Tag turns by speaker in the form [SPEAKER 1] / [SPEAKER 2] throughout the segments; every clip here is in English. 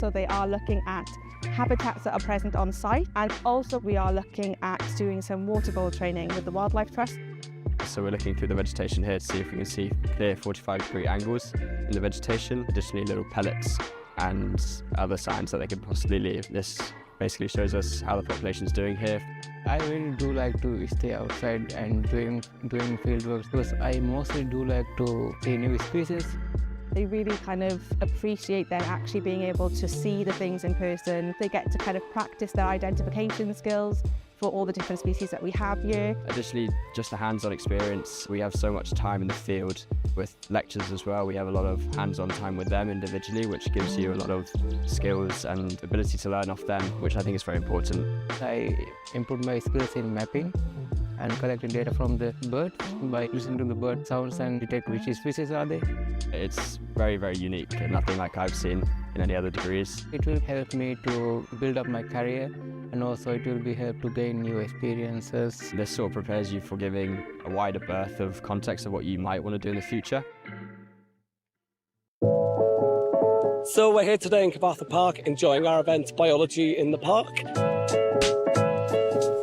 [SPEAKER 1] So they are looking at habitats that are present on site, and also we are looking at doing some water bowl training with the Wildlife Trust.
[SPEAKER 2] So we're looking through the vegetation here to see if we can see clear 45-degree angles in the vegetation, additionally little pellets and other signs that they could possibly leave. This basically shows us how the population is doing here.
[SPEAKER 3] I really do like to stay outside and doing field work because I mostly do like to see new species.
[SPEAKER 1] They really kind of appreciate then actually being able to see the things in person. They get to kind of practice their identification skills for all the different species that we have here.
[SPEAKER 2] Additionally, just a hands-on experience. We have so much time in the field with lectures as well. We have a lot of hands-on time with them individually, which gives you a lot of skills and ability to learn off them, which I think is very important.
[SPEAKER 3] I improved my skills in mapping and collecting data from the birds by listening to the bird sounds and detect which species are they.
[SPEAKER 2] It's very, very unique and nothing like I've seen in any other degrees.
[SPEAKER 3] It will help me to build up my career, and also it will be help to gain new experiences.
[SPEAKER 2] This sort of prepares you for giving a wider berth of context of what you might want to do in the future.
[SPEAKER 4] So we're here today in Cyfarthfa Park enjoying our event Biology in the Park.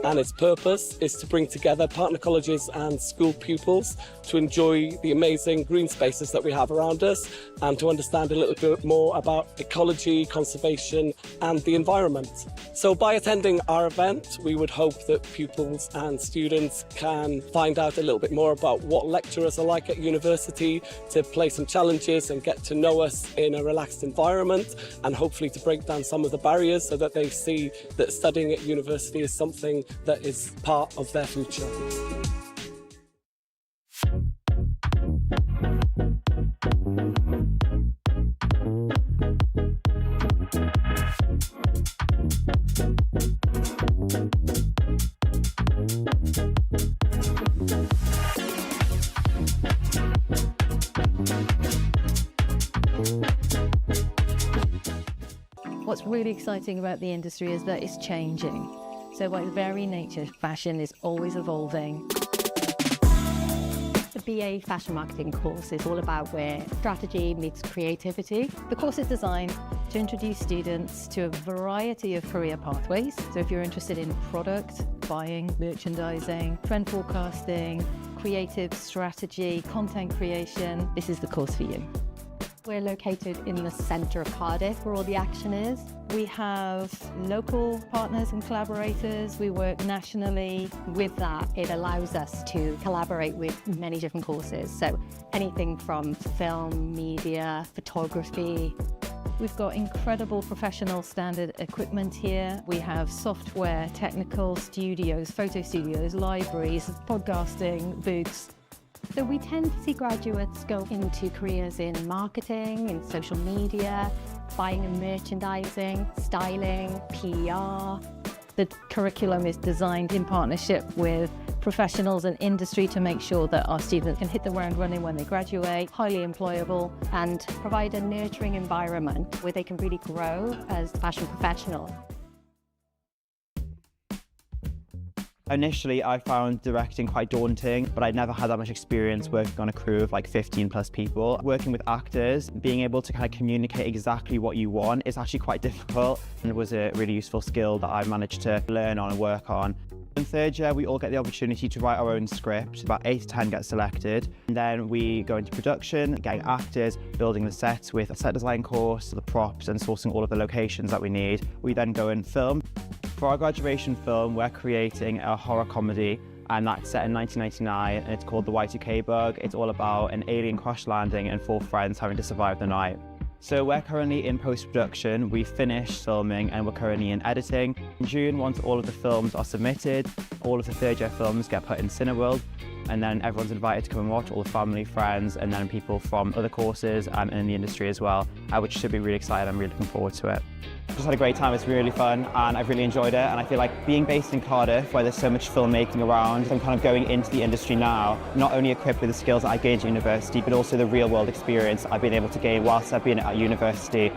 [SPEAKER 4] And its purpose is to bring together partner colleges and school pupils to enjoy the amazing green spaces that we have around us and to understand a little bit more about ecology, conservation and the environment. So by attending our event, we would hope that pupils and students can find out a little bit more about what lecturers are like at university, to play some challenges and get to know us in a relaxed environment, and hopefully to break down some of the barriers so that they see that studying at university is something that is part of their future.
[SPEAKER 5] What's really exciting about the industry is that it's changing. So by its very nature, fashion is always evolving.
[SPEAKER 6] The BA Fashion Marketing course is all about where strategy meets creativity.
[SPEAKER 5] The course is designed to introduce students to a variety of career pathways. So if you're interested in product, buying, merchandising, trend forecasting, creative strategy, content creation, this is the course for you.
[SPEAKER 6] We're located in the centre of Cardiff, where all the action is.
[SPEAKER 5] We have local partners and collaborators. We work nationally.
[SPEAKER 6] With that, it allows us to collaborate with many different courses. So anything from film, media, photography.
[SPEAKER 5] We've got incredible professional standard equipment here. We have software, technical studios, photo studios, libraries, podcasting, booths.
[SPEAKER 6] So we tend to see graduates go into careers in marketing, in social media, buying and merchandising, styling, PR.
[SPEAKER 5] The curriculum is designed in partnership with professionals and industry to make sure that our students can hit the ground running when they graduate, highly employable,
[SPEAKER 6] and provide a nurturing environment where they can really grow as fashion professionals.
[SPEAKER 7] Initially, I found directing quite daunting, but I'd never had that much experience working on a crew of like 15 plus people. Working with actors, being able to kind of communicate exactly what you want is actually quite difficult, and it was a really useful skill that I managed to learn on and work on. In third year, we all get the opportunity to write our own script. About 8 to 10 get selected. And then we go into production, getting actors, building the sets with a set design course, the props, and sourcing all of the locations that we need. We then go and film. For our graduation film, we're creating a horror comedy, and that's set in 1999, and it's called The Y2K Bug. It's all about an alien crash landing and 4 friends having to survive the night. So we're currently in post-production. We've finished filming and we're currently in editing. In June, once all of the films are submitted, all of the third-year films get put in Cineworld, and then everyone's invited to come and watch, all the family, friends, and then people from other courses and in the industry as well, which should be really exciting. I'm really looking forward to it. Just had a great time. It's really fun and I've really enjoyed it, and I feel like being based in Cardiff, where there's so much filmmaking around, I'm kind of going into the industry now, not only equipped with the skills that I gained at university, but also the real world experience I've been able to gain whilst I've been at university.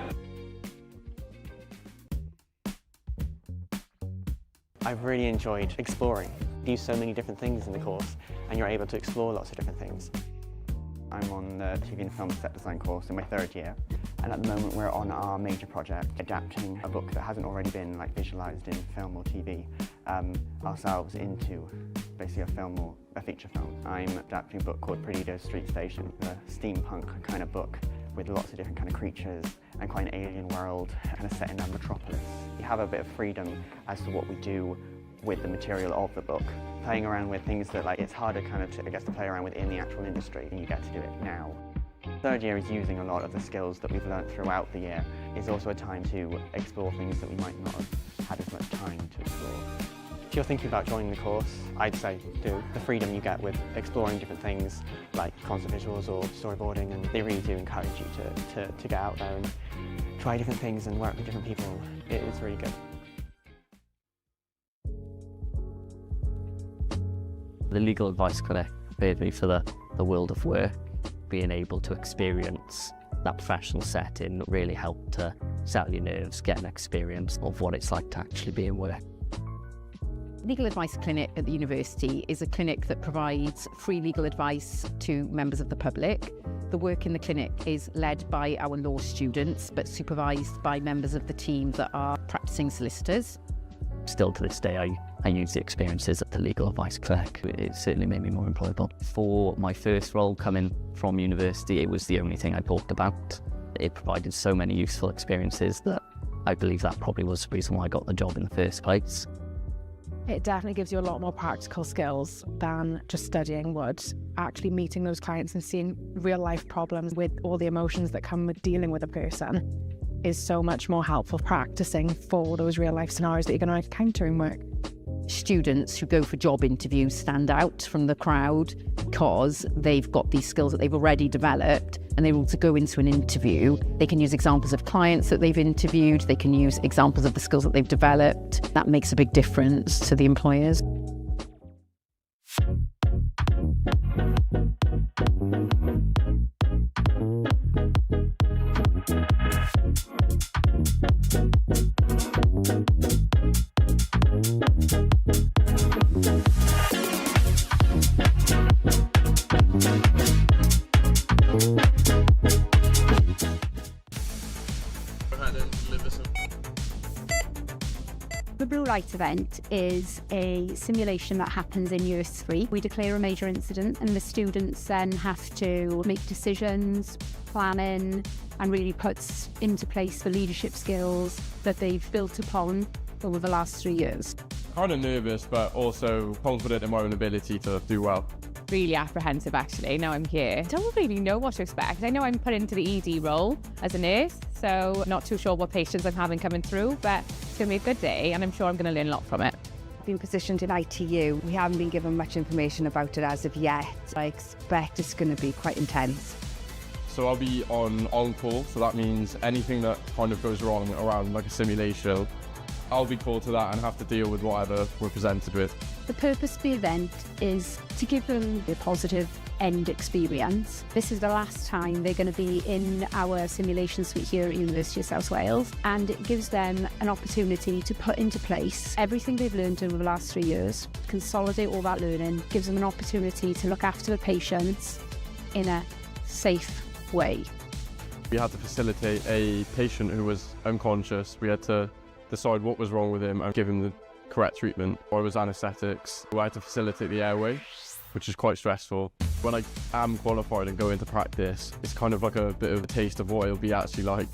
[SPEAKER 8] I've really enjoyed exploring. You do so many different things in the course and you're able to explore lots of different things.
[SPEAKER 7] I'm on the TV and film set design course in my third year, and
[SPEAKER 8] And at the moment we're on our major project, adapting a book that hasn't already been visualised in film or TV ourselves into basically a feature film. I'm adapting a book called Perdido's Street Station, a steampunk kind of book with lots of different kind of creatures and quite an alien world kind of set in a metropolis. You have a bit of freedom as to what we do with the material of the book, playing around with things that it's harder kind of to play around with in the actual industry, and you get to do it now. Third year is using a lot of the skills that we've learnt throughout the year. It's also a time to explore things that we might not have had as much time to explore. If you're thinking about joining the course, I'd say do. The freedom you get with exploring different things like concept visuals or storyboarding, and they really do encourage you to get out there and try different things and work with different people. It is really good.
[SPEAKER 9] The legal advice clinic prepared me for the world of work. Being able to experience that professional setting really helped to settle your nerves, get an experience of what it's like to actually be in work.
[SPEAKER 5] Legal Advice Clinic at the university is a clinic that provides free legal advice to members of the public. The work in the clinic is led by our law students, but supervised by members of the team that are practicing solicitors.
[SPEAKER 9] Still to this day, I use the experiences at the Legal Advice Clinic. It certainly made me more employable. For my first role coming from university, it was the only thing I talked about. It provided so many useful experiences that I believe that probably was the reason why I got the job in the first place.
[SPEAKER 1] It definitely gives you a lot more practical skills than just studying would. Actually meeting those clients and seeing real life problems with all the emotions that come with dealing with a person is so much more helpful practicing for those real life scenarios that you're going to encounter in work.
[SPEAKER 5] Students who go for job interviews stand out from the crowd because they've got these skills that they've already developed, and they're able to go into an interview. They can use examples of clients that they've interviewed, they can use examples of the skills that they've developed. That makes a big difference to the employers.
[SPEAKER 6] The Blue Light event is a simulation that happens in year 3. We declare a major incident and the students then have to make decisions, planning, and really puts into place the leadership skills that they've built upon over the last 3 years.
[SPEAKER 10] Kind of nervous, but also confident in my own ability to do well.
[SPEAKER 11] Really apprehensive actually, now I'm here. I don't really know what to expect. I know I'm put into the ED role as a nurse, so not too sure what patients I'm having coming through, but it's going to be a good day and I'm sure I'm going to learn a lot from it.
[SPEAKER 12] Being positioned in ITU, we haven't been given much information about it as of yet. I expect it's going to be quite intense.
[SPEAKER 10] So I'll be on call, so that means anything that kind of goes wrong around a simulation, I'll be called to that and have to deal with whatever we're presented with.
[SPEAKER 6] The purpose of the event is to give them a positive end experience. This is the last time they're going to be in our simulation suite here at University of South Wales, and it gives them an opportunity to put into place everything they've learned over the last 3 years, consolidate all that learning, gives them an opportunity to look after the patients in a safe way.
[SPEAKER 10] We had to facilitate a patient who was unconscious. We had to decide what was wrong with him and give him the correct treatment. I was anaesthetics. I had to facilitate the airway, which is quite stressful. When I am qualified and go into practice, it's kind of like a bit of a taste of what it'll be actually like.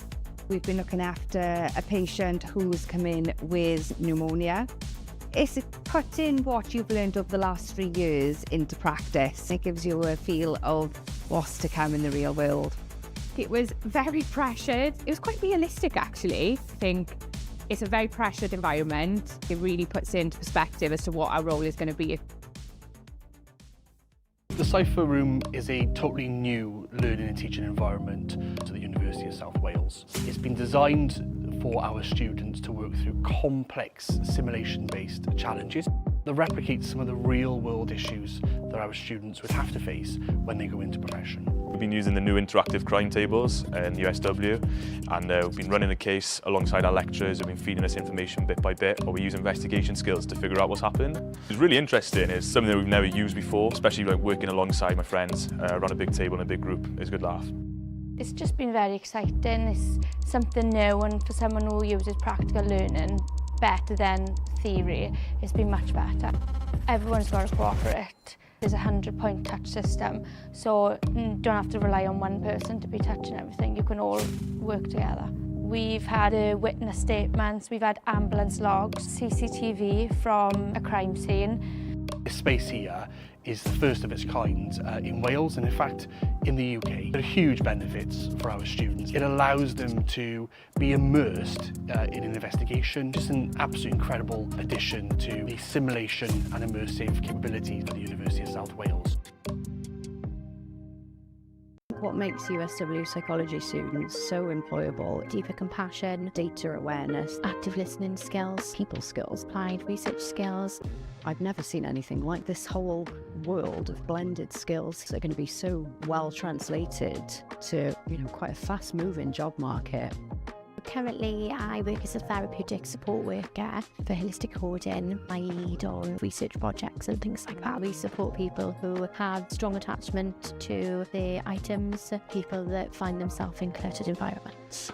[SPEAKER 12] We've been looking after a patient who's come in with pneumonia. It's putting what you've learned over the last 3 years into practice. It gives you a feel of what's to come in the real world.
[SPEAKER 11] It was very pressured. It was quite realistic actually. I think it's a very pressured environment. It really puts into perspective as to what our role is going to be.
[SPEAKER 13] The Cypher Room is a totally new learning and teaching environment to the University of South Wales. It's been designed for our students to work through complex simulation-based challenges that replicate some of the real-world issues that our students would have to face when they go into profession.
[SPEAKER 14] We've been using the new interactive crime tables in USW, and we've been running a case alongside our lecturers who've been feeding us information bit by bit, or we use investigation skills to figure out what's happened. It's really interesting. It's something that we've never used before, especially like working alongside my friends around a big table in a big group. It's a good laugh.
[SPEAKER 15] It's just been very exciting. It's something new, and for someone who uses practical learning better than theory, it's been much better. Everyone's got to cooperate. There's a 100-point touch system, so you don't have to rely on one person to be touching everything. You can all work together. We've had witness statements, we've had ambulance logs, CCTV from a crime scene.
[SPEAKER 13] This space here is the first of its kind in Wales, and in fact in the UK. There are huge benefits for our students. It allows them to be immersed in an investigation. Just an absolutely incredible addition to the simulation and immersive capabilities of the University of South Wales.
[SPEAKER 6] What makes USW psychology students so employable? Deeper compassion, data awareness, active listening skills, people skills, applied research skills. I've never seen anything like this whole world of blended skills that are going to be so well translated to, quite a fast-moving job market.
[SPEAKER 16] Currently, I work as a therapeutic support worker for holistic hoarding. I lead on research projects and things like that. We support people who have strong attachment to their items, people that find themselves in cluttered environments.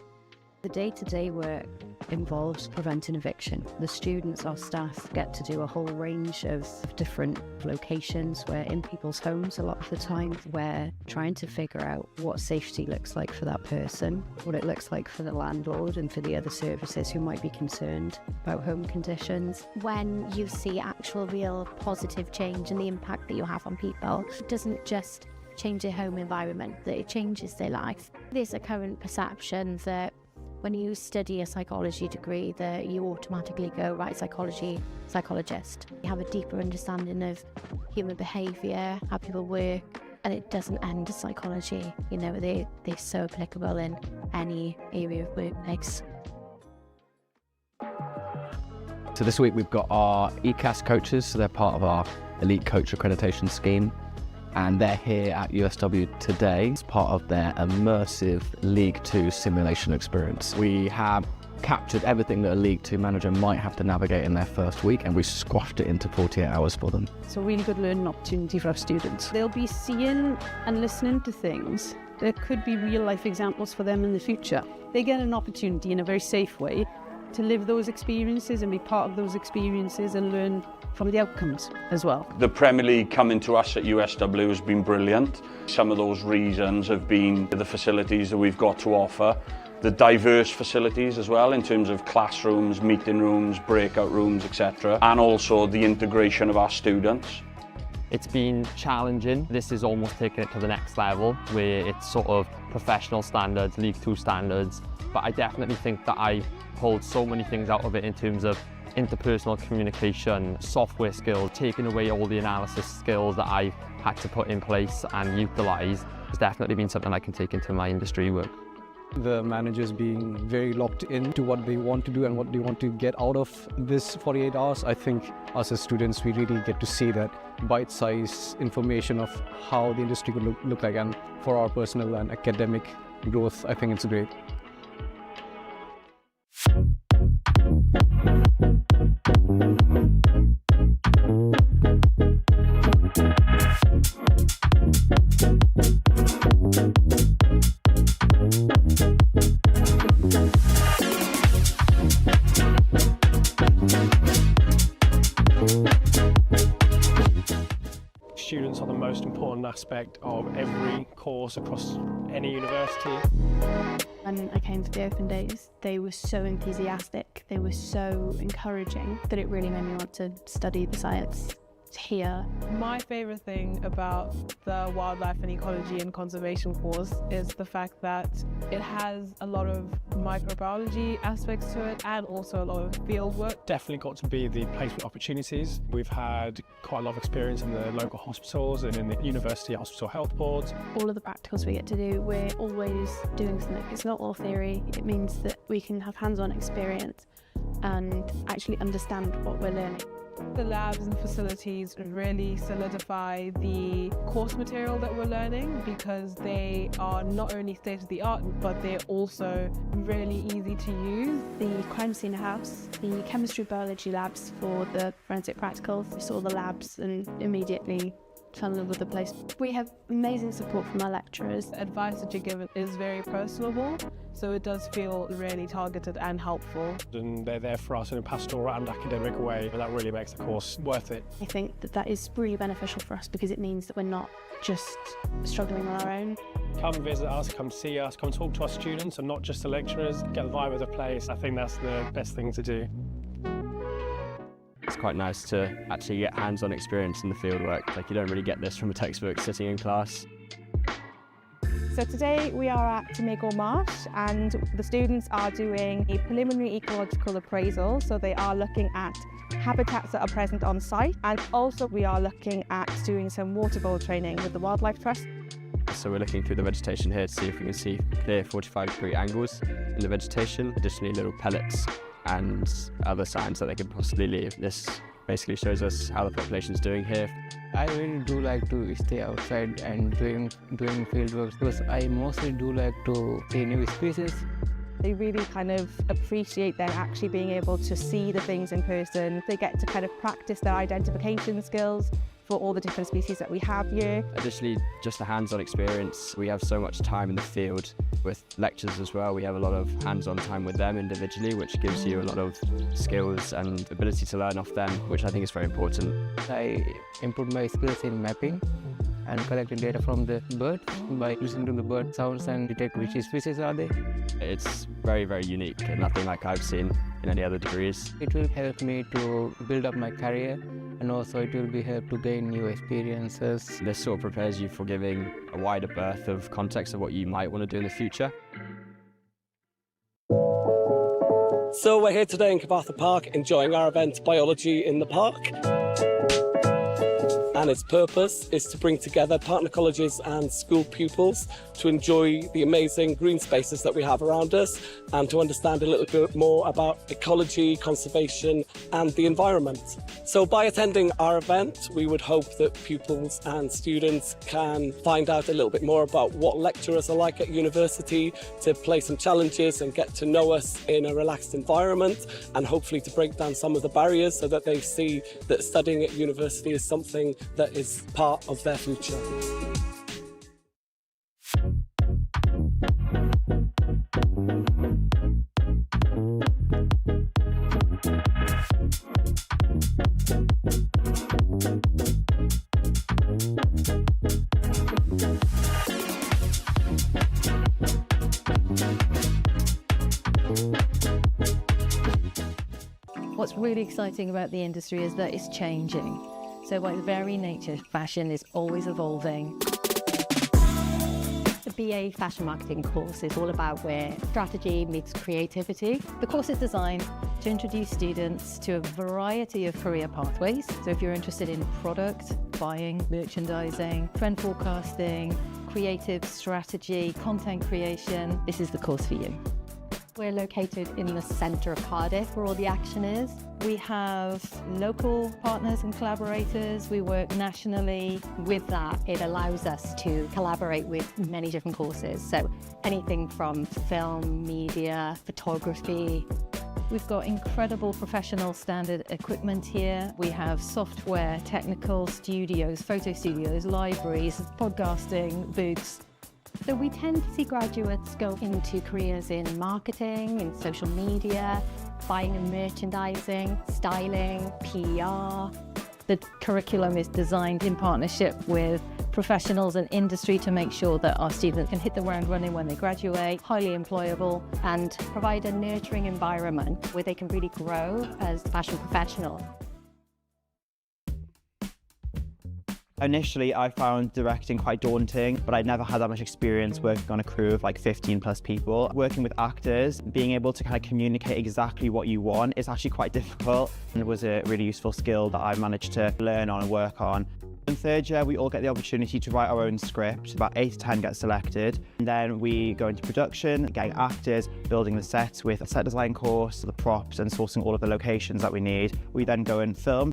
[SPEAKER 6] The day-to-day work involves preventing eviction. The students, our staff, get to do a whole range of different locations. We're in people's homes a lot of the time. We're trying to figure out what safety looks like for that person, what it looks like for the landlord and for the other services who might be concerned about home conditions.
[SPEAKER 16] When you see actual real positive change and the impact that you have on people, it doesn't just change their home environment, that it changes their life. There's a current perception that when you study a psychology degree that you automatically go, right, psychologist. You have a deeper understanding of human behaviour, how people work, and it doesn't end as psychology. They're so applicable in any area of workplace.
[SPEAKER 17] So this week we've got our ECAS coaches, so they're part of our Elite Coach Accreditation Scheme. And they're here at USW today as part of their immersive League 2 simulation experience. We have captured everything that a League 2 manager might have to navigate in their first week, and we squashed it into 48 hours for them.
[SPEAKER 18] It's a really good learning opportunity for our students. They'll be seeing and listening to things that could be real life examples for them in the future. They get an opportunity in a very safe way to live those experiences and be part of those experiences and learn from the outcomes as well.
[SPEAKER 19] The Premier League coming to us at USW has been brilliant. Some of those reasons have been the facilities that we've got to offer, the diverse facilities as well in terms of classrooms, meeting rooms, breakout rooms, etc. And also the integration of our students.
[SPEAKER 20] It's been challenging. This is almost taking it to the next level where it's sort of professional standards, League 2 standards. But I definitely think that I pulled so many things out of it in terms of interpersonal communication, software skills, taking away all the analysis skills that I've had to put in place and utilise. It's definitely been something I can take into my industry work.
[SPEAKER 21] The managers being very locked into what they want to do and what they want to get out of this 48 hours. I think us as students, we really get to see that bite-sized information of how the industry could look like, and for our personal and academic growth, I think it's great.
[SPEAKER 22] Students are the most important aspect of every course across any university.
[SPEAKER 23] When I came to the open days, they were so enthusiastic, they were so encouraging that it really made me want to study the science here.
[SPEAKER 24] My favourite thing about the wildlife and ecology and conservation course is the fact that it has a lot of microbiology aspects to it and also a lot of field work.
[SPEAKER 22] Definitely got to be the placement opportunities. We've had quite a lot of experience in the local hospitals and in the university hospital health boards.
[SPEAKER 23] All of the practicals we get to do, we're always doing something. It's not all theory. It means that we can have hands-on experience and actually understand what we're learning.
[SPEAKER 24] The labs and facilities really solidify the course material that we're learning because they are not only state-of-the-art, but they're also really easy to use.
[SPEAKER 23] The crime scene house, the chemistry biology labs for the forensic practicals. We saw the labs and immediately fell in love with the place. We have amazing support from our lecturers.
[SPEAKER 24] Advice that you're given is very personable, so it does feel really targeted and helpful.
[SPEAKER 22] And they're there for us in a pastoral and academic way, and that really makes the course worth it.
[SPEAKER 23] I think that is really beneficial for us because it means that we're not just struggling on our own.
[SPEAKER 22] Come visit us, come see us, come talk to our students and not just the lecturers, get the vibe of the place. I think that's the best thing to do.
[SPEAKER 2] It's quite nice to actually get hands-on experience in the fieldwork. Like, you don't really get this from a textbook sitting in class.
[SPEAKER 11] So today we are at Cymru Marsh and the students are doing a preliminary ecological appraisal. So they are looking at habitats that are present on site, and also we are looking at doing some water bowl training with the Wildlife Trust.
[SPEAKER 2] So we're looking through the vegetation here to see if we can see clear 45-degree angles in the vegetation, additionally little pellets and other signs that they could possibly leave. This basically shows us how the population is doing here.
[SPEAKER 3] I really do like to stay outside and doing field work because I mostly do like to see new species.
[SPEAKER 11] They really kind of appreciate then actually being able to see the things in person. They get to kind of practice their identification skills for all the different species that we have here.
[SPEAKER 2] Additionally, just a hands-on experience. We have so much time in the field with lectures as well. We have a lot of hands-on time with them individually, which gives you a lot of skills and ability to learn off them, which I think is very important.
[SPEAKER 3] I improved my skills in mapping and collecting data from the birds by listening to the bird sounds and detect which species are they.
[SPEAKER 2] It's very, very unique and nothing like I've seen in any other degrees.
[SPEAKER 3] It will help me to build up my career, and also it will be help to gain new experiences.
[SPEAKER 2] This sort of prepares you for giving a wider berth of context of what you might want to do in the future.
[SPEAKER 4] So we're here today in Cyfarthfa Park enjoying our event Biology in the Park. And its purpose is to bring together partner colleges and school pupils to enjoy the amazing green spaces that we have around us and to understand a little bit more about ecology, conservation and the environment. So by attending our event, we would hope that pupils and students can find out a little bit more about what lecturers are like at university, to play some challenges and get to know us in a relaxed environment, and hopefully to break down some of the barriers so that they see that studying at university is something that is part of their future.
[SPEAKER 5] What's really exciting about the industry is that it's changing. So by its very nature, fashion is always evolving.
[SPEAKER 16] The BA Fashion Marketing course is all about where strategy meets creativity.
[SPEAKER 5] The course is designed to introduce students to a variety of career pathways. So if you're interested in product, buying, merchandising, trend forecasting, creative strategy, content creation, this is the course for you.
[SPEAKER 16] We're located in the centre of Cardiff where all the action is.
[SPEAKER 5] We have local partners and collaborators. We work nationally.
[SPEAKER 16] With that, it allows us to collaborate with many different courses. So anything from film, media, photography.
[SPEAKER 5] We've got incredible professional standard equipment here. We have software, technical studios, photo studios, libraries, podcasting, booths.
[SPEAKER 16] So we tend to see graduates go into careers in marketing, in social media, buying and merchandising, styling, PR.
[SPEAKER 5] The curriculum is designed in partnership with professionals and industry to make sure that our students can hit the ground running when they graduate, highly employable,
[SPEAKER 16] and provide a nurturing environment where they can really grow as fashion professionals.
[SPEAKER 7] Initially, I found directing quite daunting, but I'd never had that much experience working on a crew of like 15 plus people. Working with actors, being able to kind of communicate exactly what you want is actually quite difficult, and it was a really useful skill that I managed to learn on and work on. In third year, we all get the opportunity to write our own script. About 8 to 10 get selected. And then we go into production, getting actors, building the sets with a set design course, the props, and sourcing all of the locations that we need. We then go and film.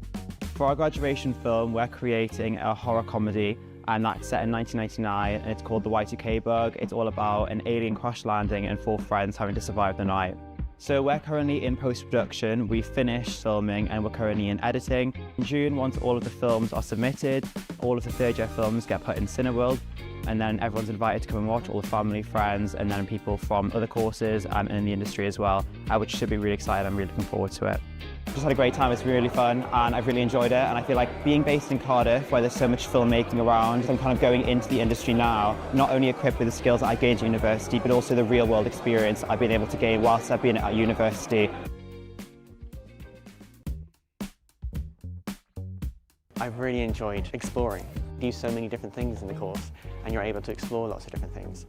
[SPEAKER 7] For our graduation film, we're creating a horror comedy, and that's set in 1999, and it's called The Y2K Bug. It's all about an alien crash landing and 4 friends having to survive the night. So we're currently in post-production, we've finished filming and we're currently in editing. In June, once all of the films are submitted, all of the third-year films get put in Cineworld, and then everyone's invited to come and watch, all the family, friends, and then people from other courses and in the industry as well, which should be really exciting. I'm really looking forward to it. Just had a great time, it's really fun, and I've really enjoyed it, and I feel like being based in Cardiff, where there's so much filmmaking around, I'm kind of going into the industry now, not only equipped with the skills that I gained at university, but also the real-world experience I've been able to gain whilst I've been at university.
[SPEAKER 1] I've really enjoyed exploring. You do so many different things in the course, and you're able to explore lots of different things.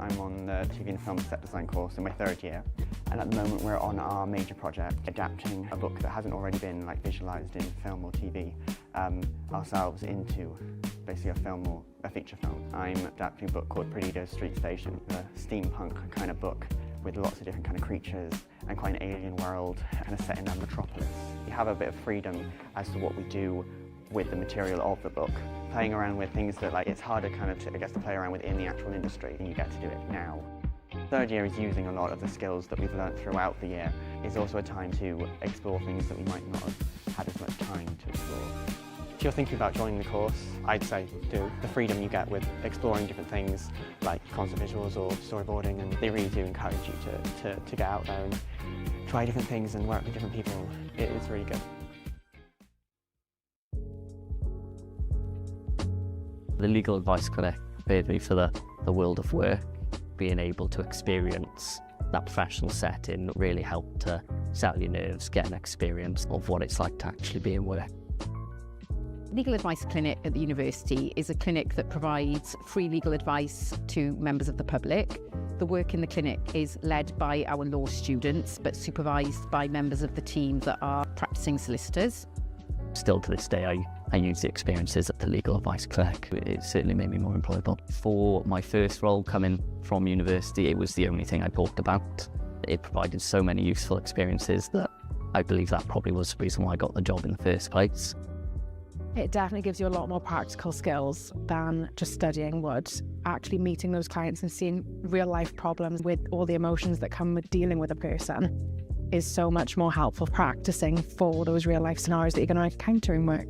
[SPEAKER 8] I'm on the TV and film set design course in my third year, and at the moment we're on our major project, adapting a book that hasn't already been visualised in film or TV ourselves into basically a film or a feature film. I'm adapting a book called Graddio Street Station, a steampunk kind of book with lots of different kind of creatures and quite an alien world kind of set in a metropolis. You have a bit of freedom as to what we do with the material of the book. Playing around with things that it's harder kind of to play around with in the actual industry, and you get to do it now. Third year is using a lot of the skills that we've learned throughout the year. It's also a time to explore things that we might not have had as much time to explore.
[SPEAKER 1] If you're thinking about joining the course, I'd say do. The freedom you get with exploring different things like concept visuals or storyboarding, and they really do encourage you to get out there and try different things and work with different people. It's really good.
[SPEAKER 9] The legal advice clinic prepared me for the world of work. Being able to experience that professional setting really helped to settle your nerves, get an experience of what it's like to actually be in work.
[SPEAKER 10] Legal Advice Clinic at the university is a clinic that provides free legal advice to members of the public. The work in the clinic is led by our law students, but supervised by members of the team that are practicing solicitors.
[SPEAKER 9] Still to this day, I use the experiences at the Legal Advice Clinic. It certainly made me more employable. For my first role coming from university, it was the only thing I talked about. It provided so many useful experiences that I believe that probably was the reason why I got the job in the first place.
[SPEAKER 18] It definitely gives you a lot more practical skills than just studying would. Actually meeting those clients and seeing real life problems with all the emotions that come with dealing with a person is so much more helpful practicing for those real life scenarios that you're going to encounter in work.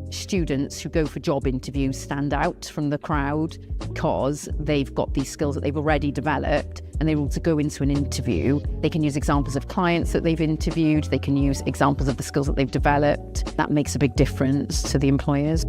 [SPEAKER 10] Students who go for job interviews stand out from the crowd because they've got these skills that they've already developed, and they're able to go into an interview. They can use examples of clients that they've interviewed, they can use examples of the skills that they've developed. That makes a big difference to the employers.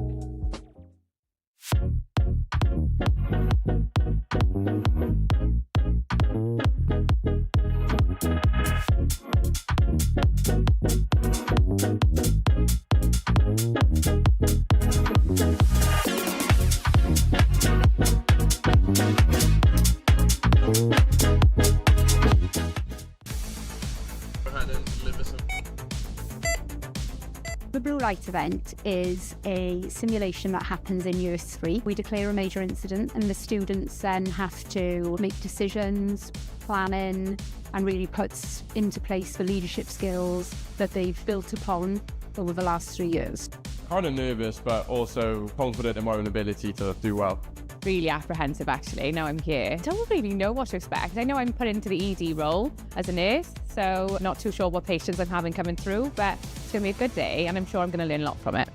[SPEAKER 6] The Blue Light event is a simulation that happens in year 3. We declare a major incident and the students then have to make decisions, planning, and really puts into place the leadership skills that they've built upon over the last 3 years.
[SPEAKER 25] Kind of nervous, but also confident in my own ability to do well.
[SPEAKER 11] Really apprehensive actually, now I'm here. I don't really know what to expect. I know I'm put into the ED role as a nurse, so not too sure what patients I'm having coming through, but it's going to be a good day and I'm sure I'm going to learn a lot from it.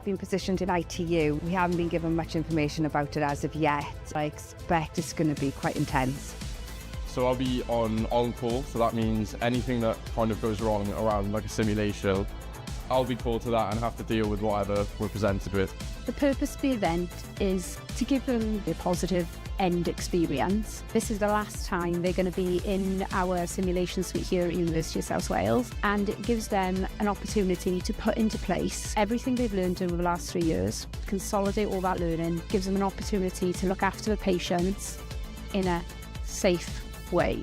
[SPEAKER 12] Been positioned in ITU. We haven't been given much information about it as of yet. I expect it's going to be quite intense.
[SPEAKER 25] So I'll be on call, so that means anything that kind of goes wrong around like a simulation, I'll be called to that and have to deal with whatever we're presented with.
[SPEAKER 6] The purpose of the event is to give them a positive end experience. This is the last time they're going to be in our simulation suite here at University of South Wales, and it gives them an opportunity to put into place everything they've learned over the last 3 years, consolidate all that learning, gives them an opportunity to look after the patients in a safe way.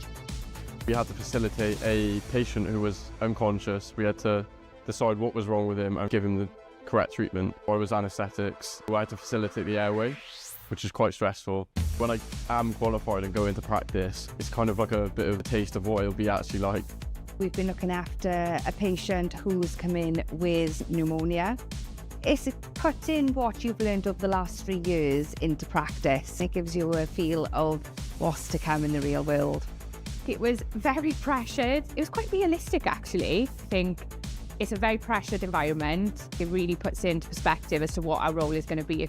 [SPEAKER 25] We had to facilitate a patient who was unconscious. We had to decide what was wrong with him and give him the correct treatment. I was anaesthetics. I had to facilitate the airway, which is quite stressful. When I am qualified and go into practice, it's kind of like a bit of a taste of what it'll be actually like.
[SPEAKER 12] We've been looking after a patient who's come in with pneumonia. It's putting what you've learned over the last 3 years into practice. It gives you a feel of what's to come in the real world.
[SPEAKER 11] It was very pressured. It was quite realistic, actually. I think it's a very pressured environment. It really puts into perspective as to what our role is going to be.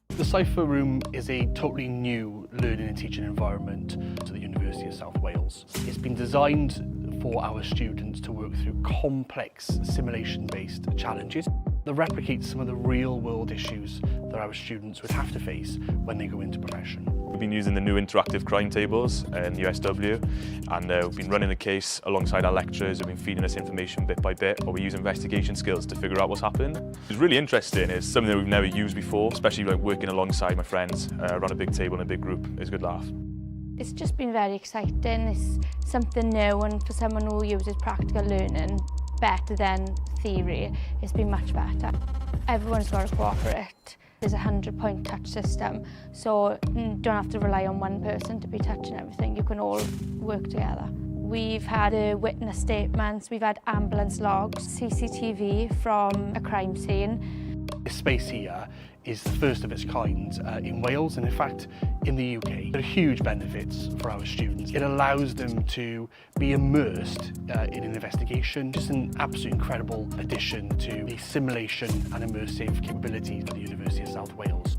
[SPEAKER 13] The Cypher Room is a totally new learning and teaching environment to the University of South Wales. It's been designed for our students to work through complex simulation-based challenges that replicate some of the real-world issues that our students would have to face when they go into profession.
[SPEAKER 14] We've been using the new interactive crime tables in USW, and we've been running the case alongside our lecturers who've been feeding us information bit by bit, or we use investigation skills to figure out what's happened. It's really interesting. It's something that we've never used before, especially like working alongside my friends around a big table in a big group. It's a good laugh.
[SPEAKER 15] It's just been very exciting. It's something new, and for someone who uses practical learning better than theory, it's been much better. Everyone's got to cooperate. There's a 100-point touch system, so you don't have to rely on one person to be touching everything. You can all work together. We've had witness statements, we've had ambulance logs, CCTV from a crime scene.
[SPEAKER 13] This space here is the first of its kind in Wales, and in fact in the UK. There are huge benefits for our students. It allows them to be immersed in an investigation, just an absolutely incredible addition to the simulation and immersive capabilities of the University of South Wales.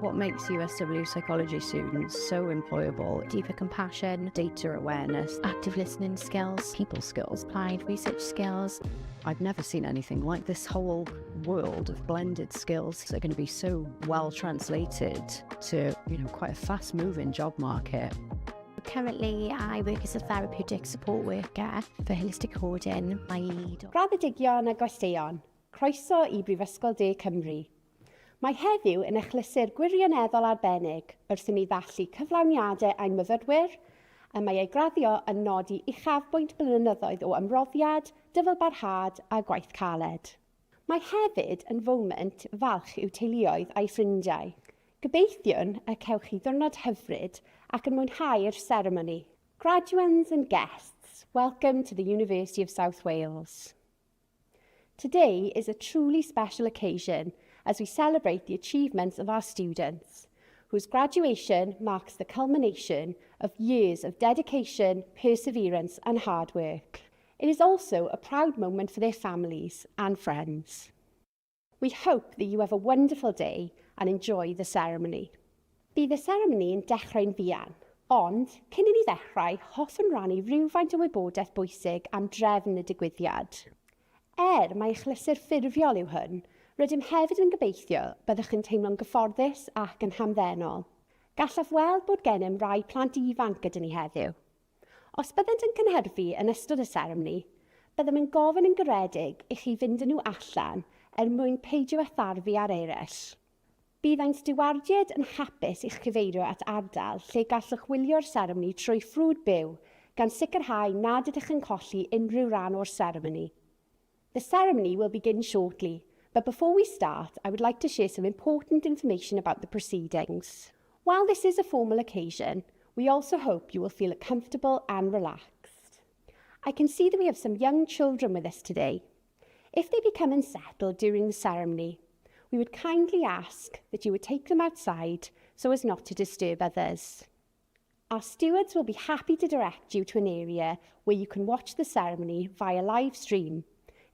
[SPEAKER 10] What makes USW psychology students so employable?
[SPEAKER 16] Deeper compassion,
[SPEAKER 10] Data awareness,
[SPEAKER 16] active listening skills,
[SPEAKER 10] people skills.
[SPEAKER 16] applied research skills.
[SPEAKER 10] I've never seen anything like this. Whole world of blended skills that are going to be so well translated to, quite a fast-moving job market.
[SPEAKER 16] Currently, I work as a therapeutic support worker for holistic coding. My lead.
[SPEAKER 17] Graddedigion a gwesteion, croeso I Brifysgol De Cymru. Mae heddiw yn achlysur gwirioneddol arbennig wrth i mi ddathlu cyflawniadau ein myfyrwyr, a mae ei graddio yn nodi uchafbwynt blynyddoedd o ymroddiad, dyfalbarhad a gwaith caled. Mae hefyd yn foment falch i'w teuluoedd a'i ffrindiau. Gobeithiwn y cewch chi ddiwrnod hyfryd ac yn mwynhau'r seremoni. Graduates and guests, welcome to the University of South Wales. Today is a truly special occasion as we celebrate the achievements of our students, whose graduation marks the culmination of years of dedication, perseverance and hard work. It is also a proud moment for their families and friends. We hope that you have a wonderful day and enjoy the ceremony. Bydd y seremoni yn dechrau'n fuan, ond cyn i ni ddechrau, hoffwn rannu rhywfaint o wybodaeth bwysig am drefn y digwyddiad. Mae achlysur ffurfiol yw hwn, rydym hefyd yn gobeithio byddwch yn teimlo'n gyfforddus ac yn hamddenol. Gallaf weld bod gennym rai plant ifanc gyda ni heddiw. Os byddent yn cynhyrfu yn ystod y seremoni, byddem yn gofyn yn garedig i chi fynd â nhw allan mwyn peidio a tharfu ar eraill. Bydd ein stiwardiad yn hapus i'ch cyfeirio at ardal lle gallwch wylio'r seremoni trwy ffrwd byw gan sicrhau nad ydych yn colli unrhyw ran o'r seremoni. The ceremony will begin shortly, but before we start, I would like to share some important information about the proceedings. While this is a formal occasion, we also hope you will feel comfortable and relaxed. I can see that we have some young children with us today. If they become unsettled during the ceremony, we would kindly ask that you would take them outside so as not to disturb others. Our stewards will be happy to direct you to an area where you can watch the ceremony via live stream,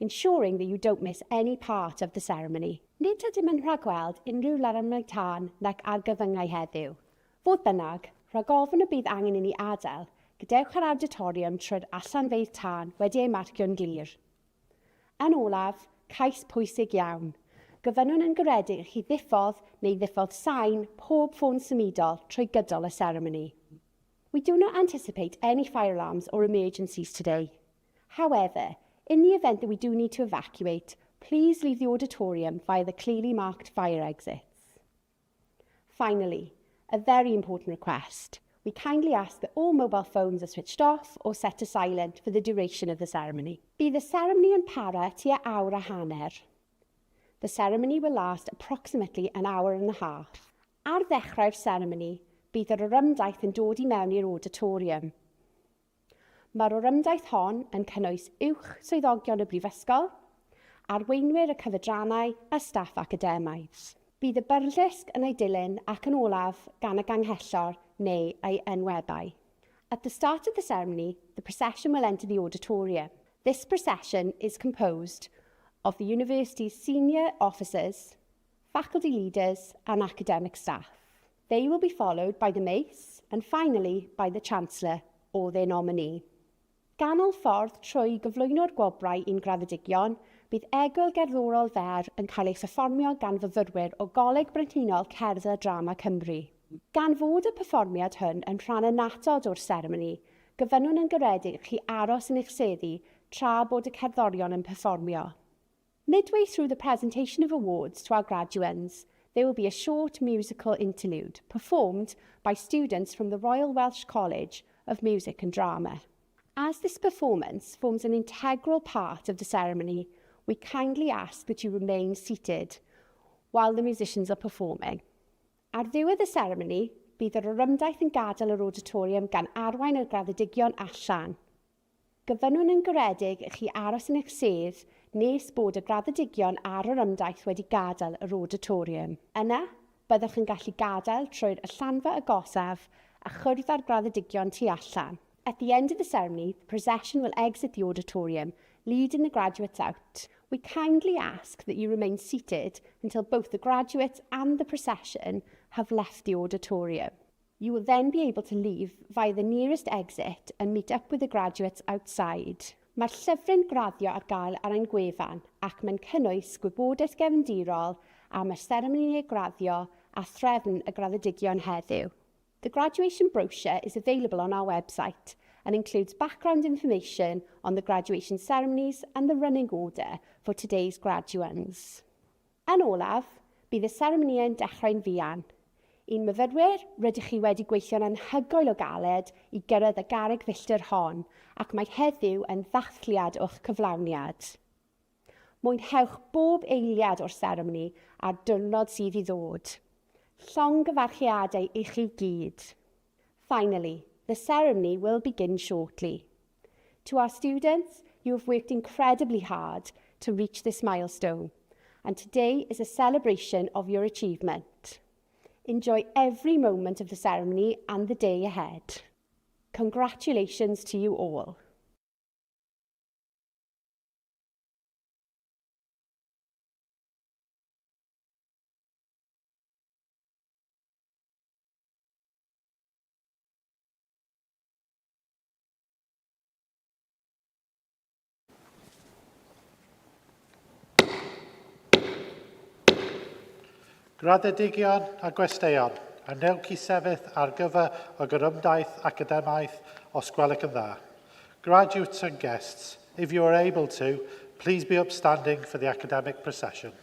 [SPEAKER 17] ensuring that you don't miss any part of the ceremony. Nid ydym yn rhagweld unrhyw larymau tân nac argyfyngau heddiw. Fodd bynnag, rhag ofn y bydd angen i ni adael, gadewch ar auditorium trwy'r allanfeydd tân wedi ei marcio'n glir. Yn olaf, cais pwysig iawn. Gofynnwn yn garedig i chi ddiffodd neu ddiffodd sain pob ffôn symudol trwy gydol y ceremony. We do not anticipate any fire alarms or emergencies today. However, in the event that we do need to evacuate, please leave the auditorium via the clearly marked fire exits. Finally, a very important request. We kindly ask that all mobile phones are switched off or set to silent for the duration of the ceremony. Bydd the ceremony yn para tua awr a hanner. The ceremony will last approximately an hour and a half. Ar ddechrau'r ceremony, bydd yr orymdaith yn dod I mewn i'r auditorium. Mae'r orymdaith hon yn cynnwys uwch swyddogion y brifysgol, arweinwyr y cyfedrannau a staff academaidd. Bydd y byrddysg yn ei dilyn ac yn olaf gan y ganghellor neu ei enwebau. At the start of the ceremony, the procession will enter the auditorium. This procession is composed of the university's senior officers, faculty leaders and academic staff. They will be followed by the mace and finally by the Chancellor or their nominee. Ganol ffordd trwy gyflwyno'r gwobrau i'n graddedigion, bydd egwyl gerddorol fer yn cael ei pherfformio gan fyfyrwyr o Goleg Brenhinol Cerdd a Drama Cymru. Gan fod y perfformiad hwn yn rhan annatod o'r seremoni, gyfynnwn yn garedig chi aros yn eich seddi tra bod y cerddorion yn perfformio. Midway through the presentation of awards to our graduates, there will be a short musical interlude performed by students from the Royal Welsh College of Music and Drama. As this performance forms an integral part of the ceremony, we kindly ask that you remain seated while the musicians are performing. Ar ddiwedd y seremoni, bydd yr orymdaith yn gadael yr auditorium gan arwain yr graddedigion allan. Gyfynnwn yn garedig i chi aros yn eich sedd nes bod y graddedigion a'r orymdaith wedi gadael yr auditorium. Yna, byddwch yn gallu gadael trwy'r allanfa agosaf a chwrdd â'r graddedigion tu allan. At the end of the ceremony, the procession will exit the auditorium, leading the graduates out. We kindly ask that you remain seated until both the graduates and the procession have left the auditorium. You will then be able to leave via the nearest exit and meet up with the graduates outside. Mae'r llyfryn graddio ar gael ar ein gwefan ac mae'n cynnwys gwybodaeth gefndirol am y seremoni graddio a threfn y graddedigion heddiw. The graduation brochure is available on our website and includes background information on the graduation ceremonies and the running order for today's graduands. Yn olaf, bydd y seremoni yn dechrau'n fuan. Un myfyrwyr, rydych chi wedi gweithio'n anhygoel o galed i gyrraedd y garreg filltir hon ac mae heddiw yn ddathliad o'ch cyflawniad. Mwynhewch bob eiliad o'r seremoni a'r diwrnod sydd i ddod. Llongyfarchiadau i chi gyd. Finally, the ceremony will begin shortly. To our students, you have worked incredibly hard to reach this milestone, and today is a celebration of your achievement. Enjoy every moment of the ceremony and the day ahead. Congratulations to you all.
[SPEAKER 19] Graddedigion a gwesteion, anewch i sefyll ar gyfer y gyrymdaeth academaeth os gwelwch yn dda. Graduates and guests, if you are able to, please be upstanding for the academic procession.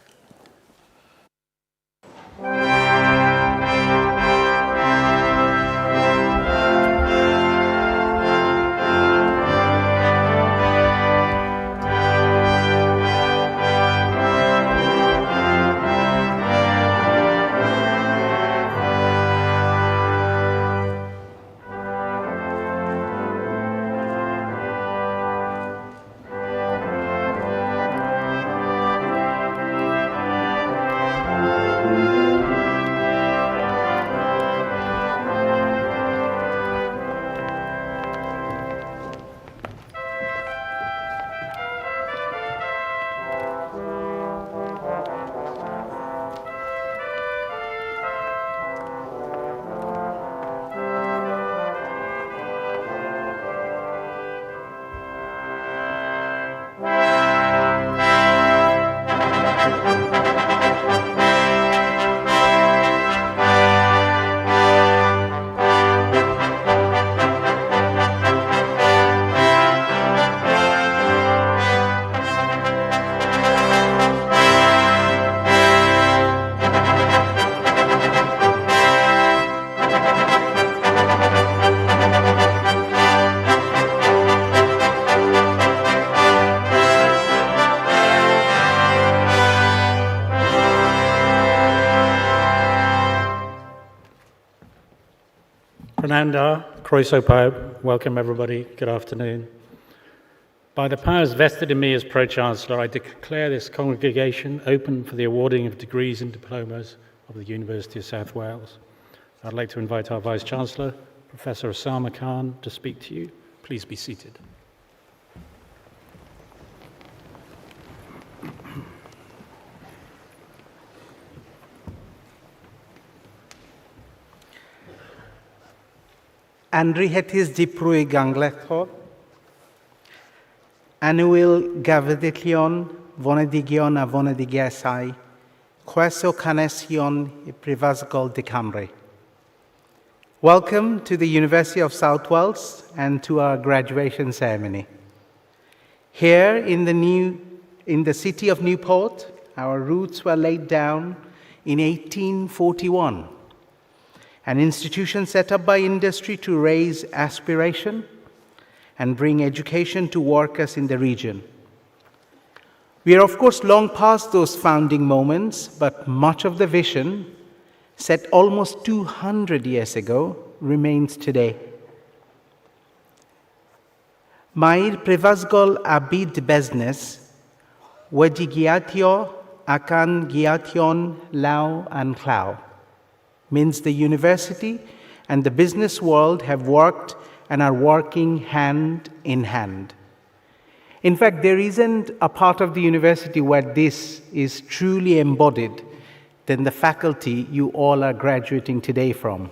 [SPEAKER 20] Prananda, Croeso Pawb, welcome everybody, good afternoon. By the powers vested in me as Pro-Chancellor, I declare this congregation open for the awarding of degrees and diplomas of the University of South Wales. I'd like to invite our Vice-Chancellor, Professor Osama Khan, to speak to you. Please be seated.
[SPEAKER 3] Anrhyhetis diprwy ganglethol, anwyl gafyddion, fonedigion a fonedigiesau, chweso canesion I Prifysgol de Cymru. Welcome to the University of South Wales and to our graduation ceremony. Here in the city of Newport, our roots were laid down in 1841. An institution set up by industry to raise aspiration and bring education to workers in the region. We are, of course, long past those founding moments, but much of the vision, set almost 200 years ago, remains today. Mae'r Prifysgol a Byd Busnes wedi giatio ac an giation law and llaw. Means the university and the business world have worked and are working hand in hand. In fact, there isn't a part of the university where this is truly embodied than the faculty you all are graduating today from.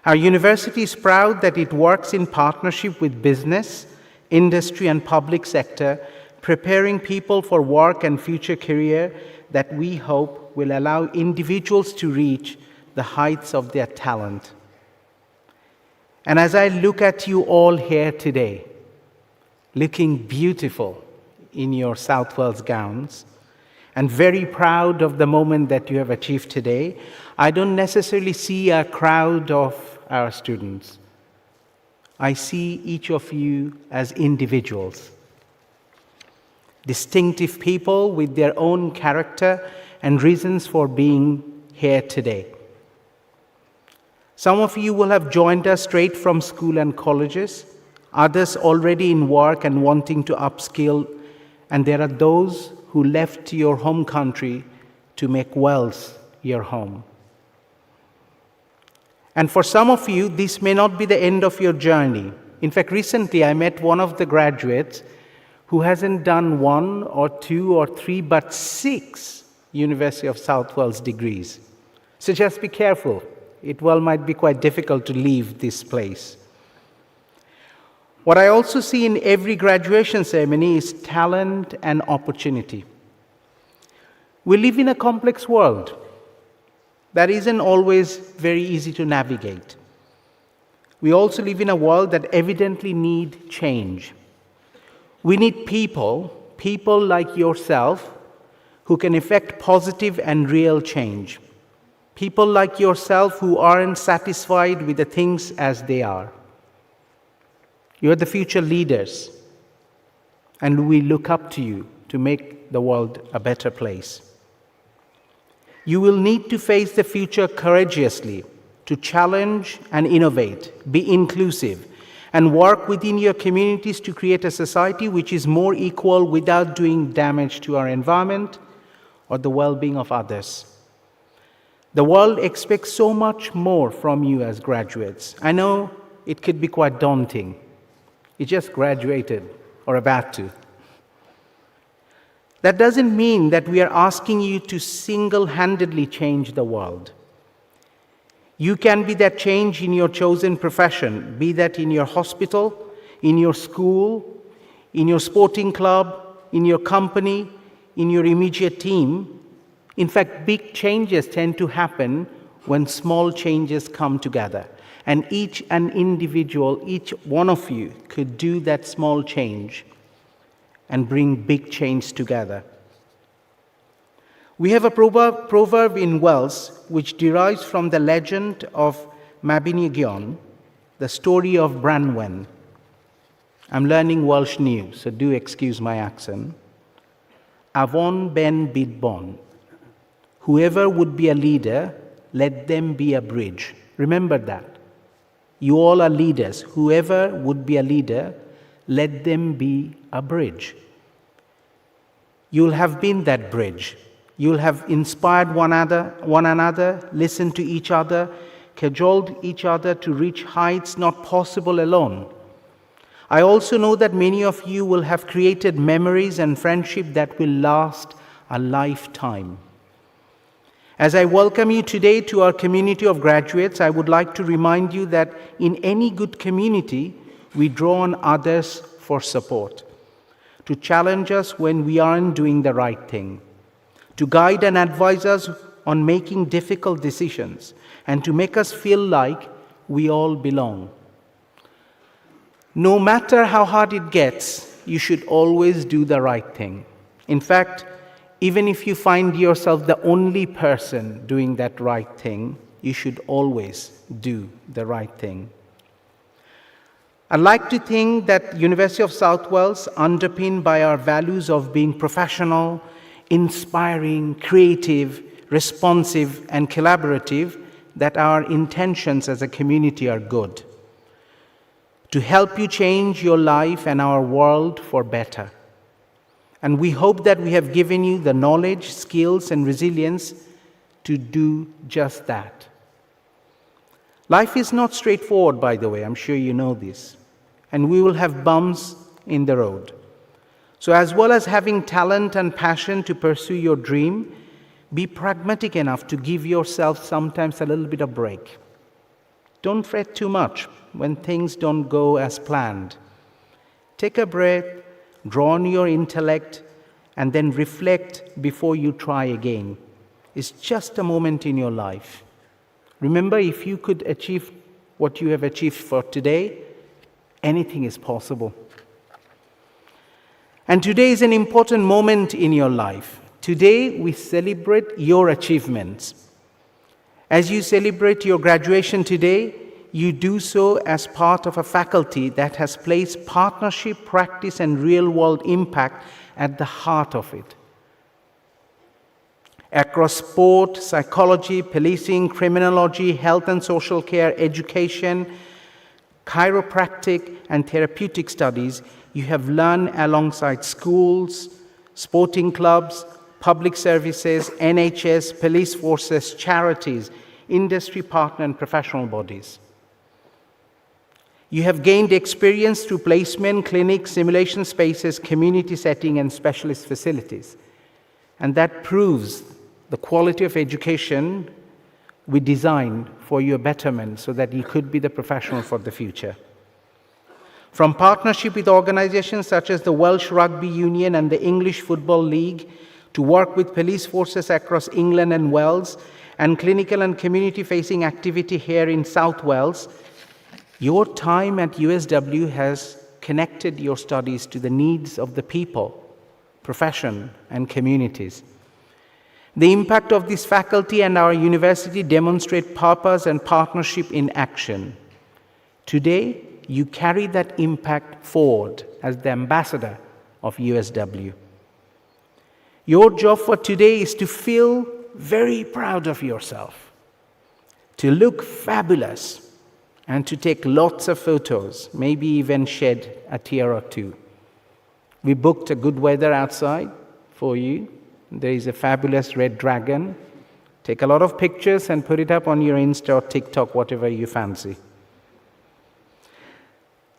[SPEAKER 3] Our university is proud that it works in partnership with business, industry, and public sector, preparing people for work and future career that we hope will allow individuals to reach the heights of their talent. And as I look at you all here today, looking beautiful in your South Wales gowns, and very proud of the moment that you have achieved today, I don't necessarily see a crowd of our students. I see each of you as individuals, distinctive people with their own character and reasons for being here today. Some of you will have joined us straight from school and colleges, others already in work and wanting to upskill, and there are those who left your home country to make Wales your home. And for some of you, this may not be the end of your journey. In fact, recently I met one of the graduates who hasn't done 1 or 2 or 3 but 6 University of South Wales degrees. So just be careful. It might be quite difficult to leave this place. What I also see in every graduation ceremony is talent and opportunity. We live in a complex world that isn't always very easy to navigate. We also live in a world that evidently need change. We need people like yourself, who can effect positive and real change. People like yourself who aren't satisfied with the things as they are. You're the future leaders, and we look up to you to make the world a better place. You will need to face the future courageously, to challenge and innovate, be inclusive, and work within your communities to create a society which is more equal without doing damage to our environment or the well-being of others. The world expects so much more from you as graduates. I know it could be quite daunting. You just graduated or about to. That doesn't mean that we are asking you to single-handedly change the world. You can be that change in your chosen profession, be that in your hospital, in your school, in your sporting club, in your company, in your immediate team. In fact, big changes tend to happen when small changes come together. And each one of you could do that small change and bring big change together. We have a proverb in Welsh which derives from the legend of Mabinogion, the story of Branwen. I'm learning Welsh new, so do excuse my accent. Avon ben bidbon. Whoever would be a leader, let them be a bridge. Remember that. You all are leaders. Whoever would be a leader, let them be a bridge. You'll have been that bridge. You'll have inspired one another, listened to each other, cajoled each other to reach heights not possible alone. I also know that many of you will have created memories and friendship that will last a lifetime. As I welcome you today to our community of graduates, I would like to remind you that in any good community, we draw on others for support, to challenge us when we aren't doing the right thing, to guide and advise us on making difficult decisions, and to make us feel like we all belong. No matter how hard it gets, you should always do the right thing. In fact, even if you find yourself the only person doing that right thing, you should always do the right thing. I like to think that University of South Wales, underpinned by our values of being professional, inspiring, creative, responsive, and collaborative, that our intentions as a community are good, to help you change your life and our world for better. And we hope that we have given you the knowledge, skills, and resilience to do just that. Life is not straightforward, by the way, I'm sure you know this, and we will have bumps in the road. So as well as having talent and passion to pursue your dream, be pragmatic enough to give yourself sometimes a little bit of break. Don't fret too much when things don't go as planned. Take a breath, draw on your intellect, and then reflect before you try again. It's just a moment in your life. Remember, if you could achieve what you have achieved for today, anything is possible. And today is an important moment in your life. Today, we celebrate your achievements. As you celebrate your graduation today, you do so as part of a faculty that has placed partnership, practice, and real-world impact at the heart of it. Across sport, psychology, policing, criminology, health and social care, education, chiropractic, and therapeutic studies, you have learned alongside schools, sporting clubs, public services, NHS, police forces, charities, industry partner, and professional bodies. You have gained experience through placement, clinics, simulation spaces, community setting, and specialist facilities. And that proves the quality of education we designed for your betterment so that you could be the professional for the future. From partnership with organizations such as the Welsh Rugby Union and the English Football League, to work with police forces across England and Wales, and clinical and community-facing activity here in South Wales, your time at USW has connected your studies to the needs of the people, profession, and communities. The impact of this faculty and our university demonstrate purpose and partnership in action. Today, you carry that impact forward as the ambassador of USW. Your job for today is to feel very proud of yourself, to look fabulous, and to take lots of photos, maybe even shed a tear or two. We booked a good weather outside for you. There is a fabulous red dragon. Take a lot of pictures and put it up on your Insta or TikTok, whatever you fancy.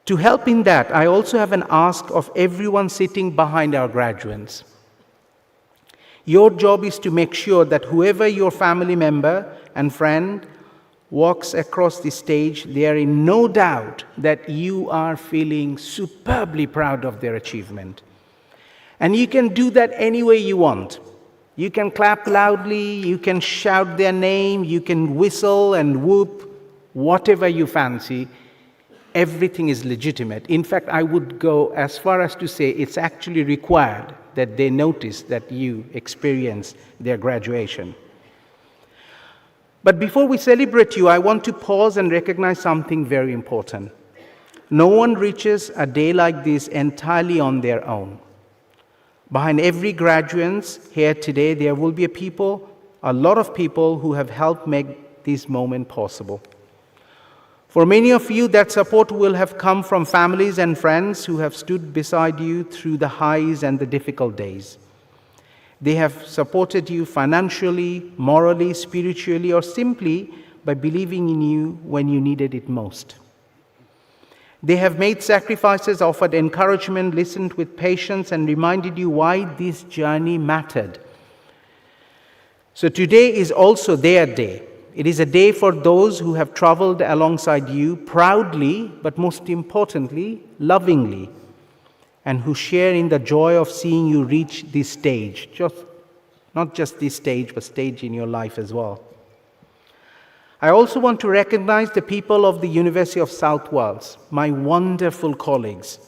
[SPEAKER 3] To help in that, I also have an ask of everyone sitting behind our graduates. Your job is to make sure that whoever your family member and friend walks across the stage, they are in no doubt that you are feeling superbly proud of their achievement. And you can do that any way you want. You can clap loudly, you can shout their name, you can whistle and whoop, whatever you fancy. Everything is legitimate. In fact, I would go as far as to say it's actually required that they notice that you experience their graduation. But before we celebrate you, I want to pause and recognize something very important. No one reaches a day like this entirely on their own. Behind every graduate here today, there will be a lot of people who have helped make this moment possible. For many of you, that support will have come from families and friends who have stood beside you through the highs and the difficult days. They have supported you financially, morally, spiritually, or simply by believing in you when you needed it most. They have made sacrifices, offered encouragement, listened with patience, and reminded you why this journey mattered. So today is also their day. It is a day for those who have traveled alongside you proudly, but most importantly, lovingly, and who share in the joy of seeing you reach this stage. Not just this stage, but stage in your life as well. I also want to recognize the people of the University of South Wales, my wonderful colleagues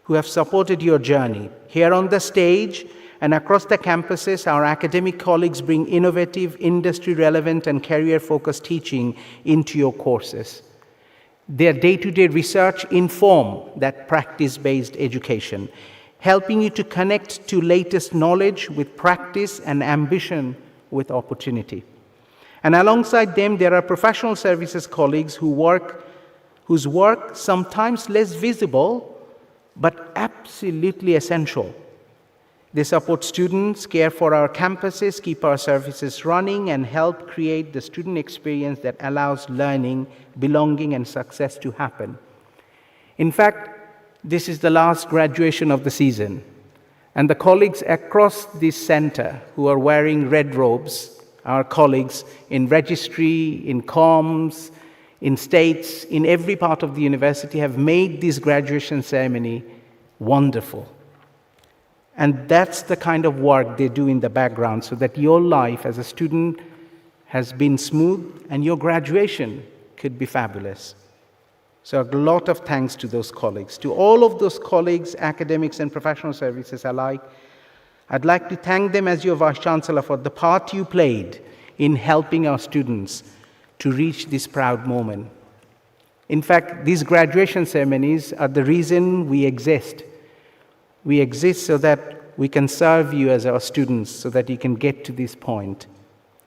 [SPEAKER 3] who have supported your journey. Here on the stage and across the campuses, our academic colleagues bring innovative, industry-relevant and career-focused teaching into your courses. Their day-to-day research inform that practice-based education, helping you to connect to latest knowledge with practice and ambition with opportunity. And alongside them, there are professional services colleagues whose work sometimes less visible, but absolutely essential. They support students, care for our campuses, keep our services running, and help create the student experience that allows learning, belonging, and success to happen. In fact, this is the last graduation of the season, and the colleagues across this center who are wearing red robes, our colleagues in registry, in comms, in states, in every part of the university have made this graduation ceremony wonderful. And that's the kind of work they do in the background so that your life as a student has been smooth and your graduation could be fabulous. So a lot of thanks to those colleagues. To all of those colleagues, academics and professional services alike, I'd like to thank them as your Vice-Chancellor for the part you played in helping our students to reach this proud moment. In fact, these graduation ceremonies are the reason we exist. We exist so that we can serve you as our students, so that you can get to this point.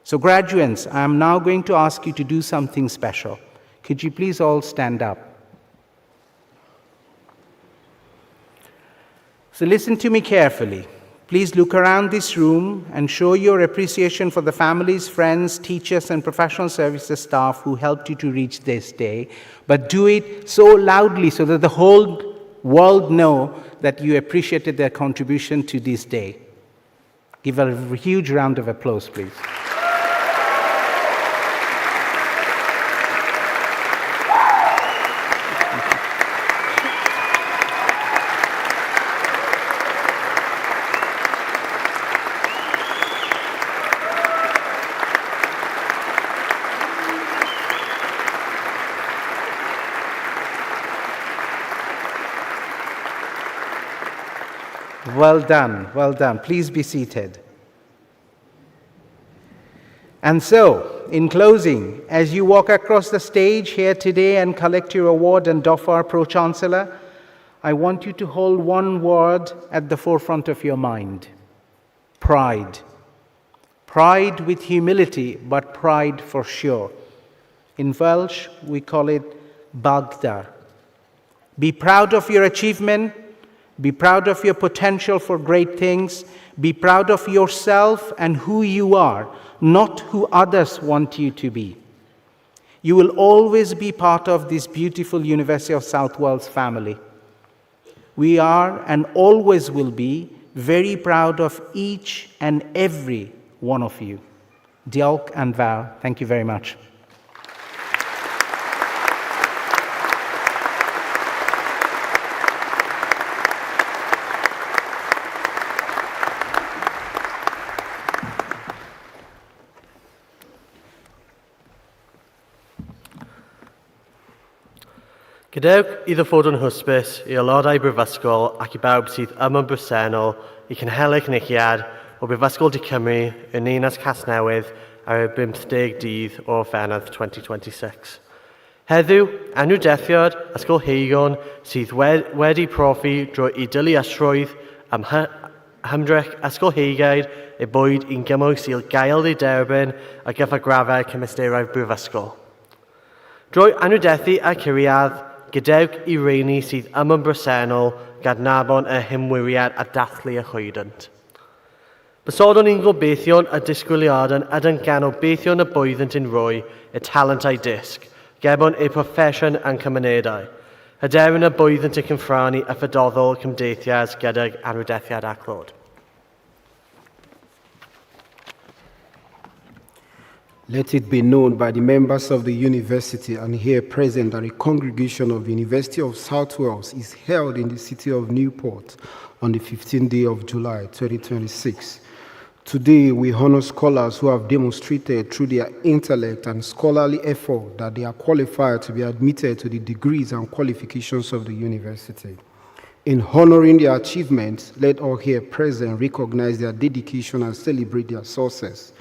[SPEAKER 3] So graduates, I am now going to ask you to do something special. Could you please all stand up? So listen to me carefully. Please look around this room and show your appreciation for the families, friends, teachers, and professional services staff who helped you to reach this day. But do it so loudly so that the whole world know that you appreciated their contribution to this day. Give a huge round of applause, please. Well done, well done. Please be seated. And so, in closing, as you walk across the stage here today and collect your award and doff our Pro-Chancellor, I want you to hold one word at the forefront of your mind: pride. Pride with humility, but pride for sure. In Welsh, we call it bagdar. Be proud of your achievement. Be proud of your potential for great things. Be proud of yourself and who you are, not who others want you to be. You will always be part of this beautiful University of South Wales family. We are and always will be very proud of each and every one of you. Diolch and fawr. Thank you very much.
[SPEAKER 2] Gadewch iddo fod yn hysbys I aelodau brifysgol ac I bawb sydd yma'n bresennol I cynhelu cynnichiad o Brifysgol De Cymru yn Ninas Nghasnewydd ar y 15 dydd o Fenedd 2026. Heddiw, anrhydethiad ysgolheigion sydd wedi profi drwy I deallusrwydd am hymdrech ysgolheigiaid eu bwyd i'n gymwys sy'n gael ei derbyn a gyfragrafau cymysterau brifysgol. Drwy anrhydethu a curiad, gadewch I reini sydd yn bresennol gad nabod y hymwiriad a dathlu y chwydant. Bysodwn ni'n gobeithio'n a disgwyliadau'n adangan o beithio'n y bwyddent yn rwy y talentau disg, gebon eu proffesiwn a'n cymunedau. Hyderyn y bwyddent y cynffranu a phydoddol cymdeithias gydag anrhydethiad aclod.
[SPEAKER 4] Let it be known by the members of the university and here present that a congregation of the University of South Wales is held in the city of Newport on the 15th day of July 2026. Today, we honor scholars who have demonstrated through their intellect and scholarly effort that they are qualified to be admitted to the degrees and qualifications of the university. In honoring their achievements, let all here present recognize their dedication and celebrate their success.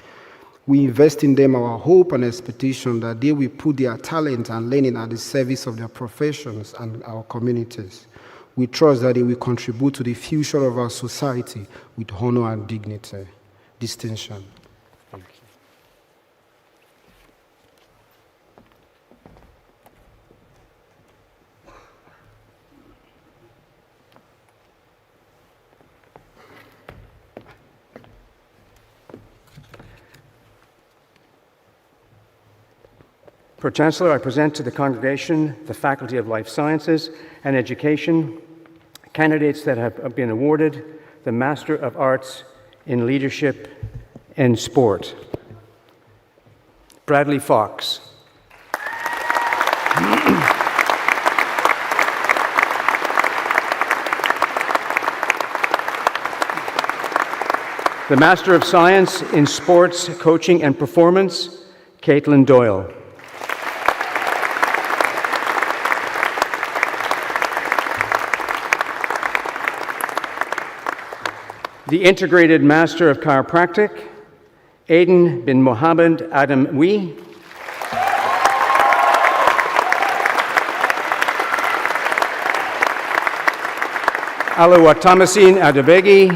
[SPEAKER 4] We invest in them our hope and expectation that they will put their talent and learning at the service of their professions and our communities. We trust that they will contribute to the future of our society with honor and dignity. Distinction.
[SPEAKER 2] Thank you.
[SPEAKER 21] Pro-Chancellor, I present to the congregation the Faculty of Life Sciences and Education candidates that have been awarded the Master of Arts in Leadership and Sport. Bradley Fox. The Master of Science in Sports, Coaching and Performance, Caitlin Doyle. The Integrated Master of Chiropractic, Aiden bin Mohammed Adam Wee. Alawatamasin Adabegi.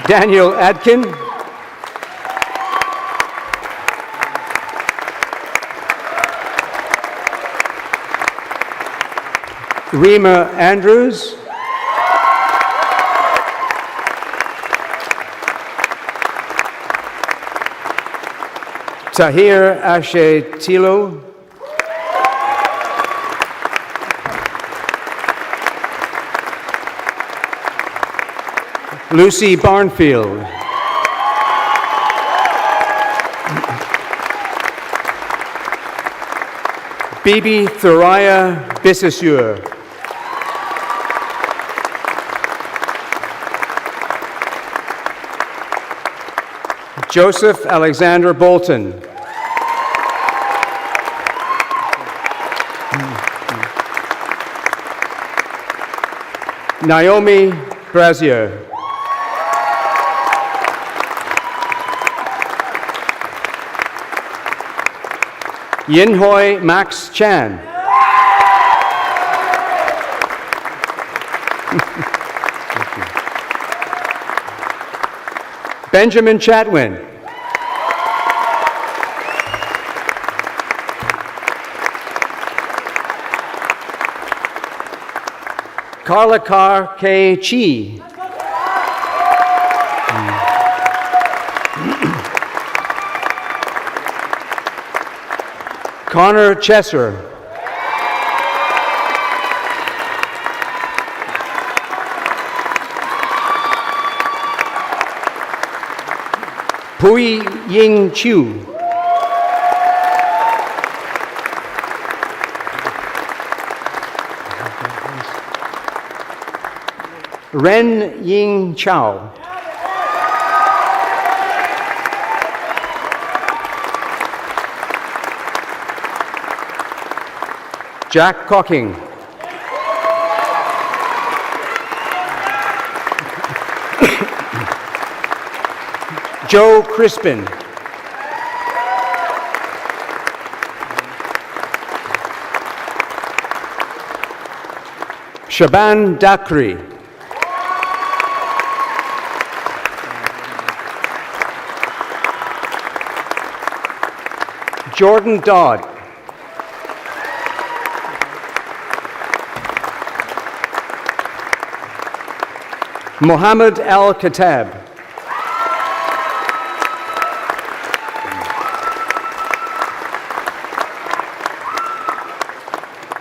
[SPEAKER 21] Daniel Adkin. Rima Andrews. Tahir Ashe Tilo. Lucy Barnfield. Bibi Thuraya Bissessure. Joseph Alexander Bolton. Naomi Brazier. Yinhoi Max Chan. Benjamin Chatwin. Carla Carr K. Chi. Connor Chesser. Pui Ying Chu. Ren Ying Chao. Jack Cocking. Joe Crispin. Shaban Dakri. Jordan Dodd. Mohammed Al-Katab.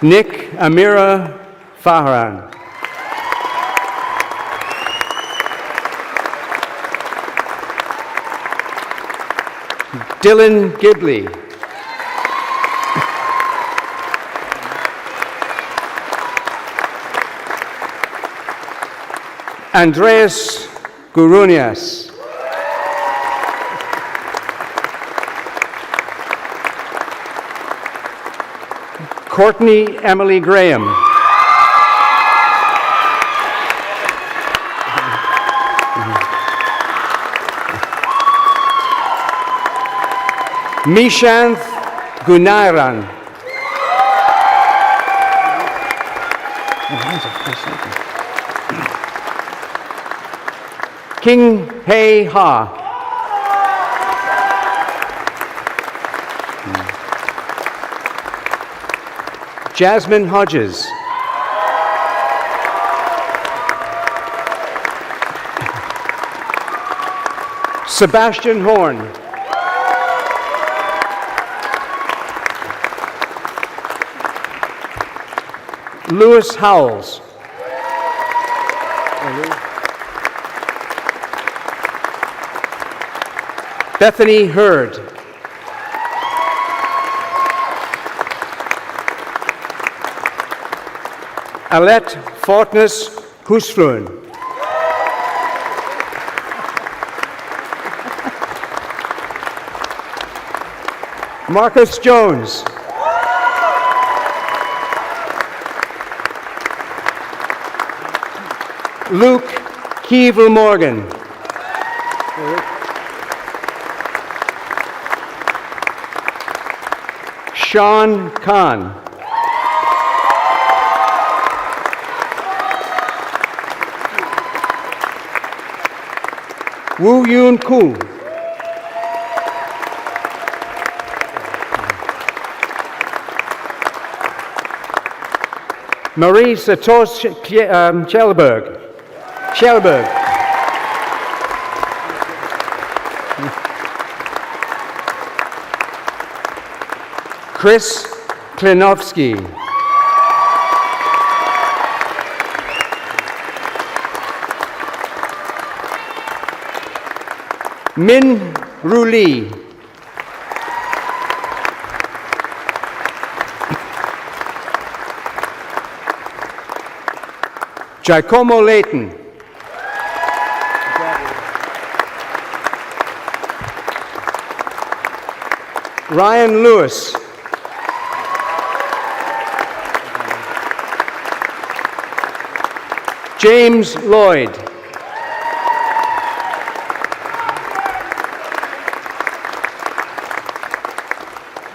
[SPEAKER 21] Nick Amira Fahran. Dylan Gibley. Andreas Gurunias. Courtney Emily Graham. Mishanth Gunairan. King Hei Ha. Jasmine Hodges. Sebastian Horn. Lewis Howells. Bethany Hurd. Alette Fortness Husfluen. Marcus Jones. Luke Keevil Morgan. Sean Khan. Woo Yoon Koo. Marie Satos Kjellberg. Chris Klinowski. Min Ruli. Giacomo Layton. Ryan Lewis. James Lloyd.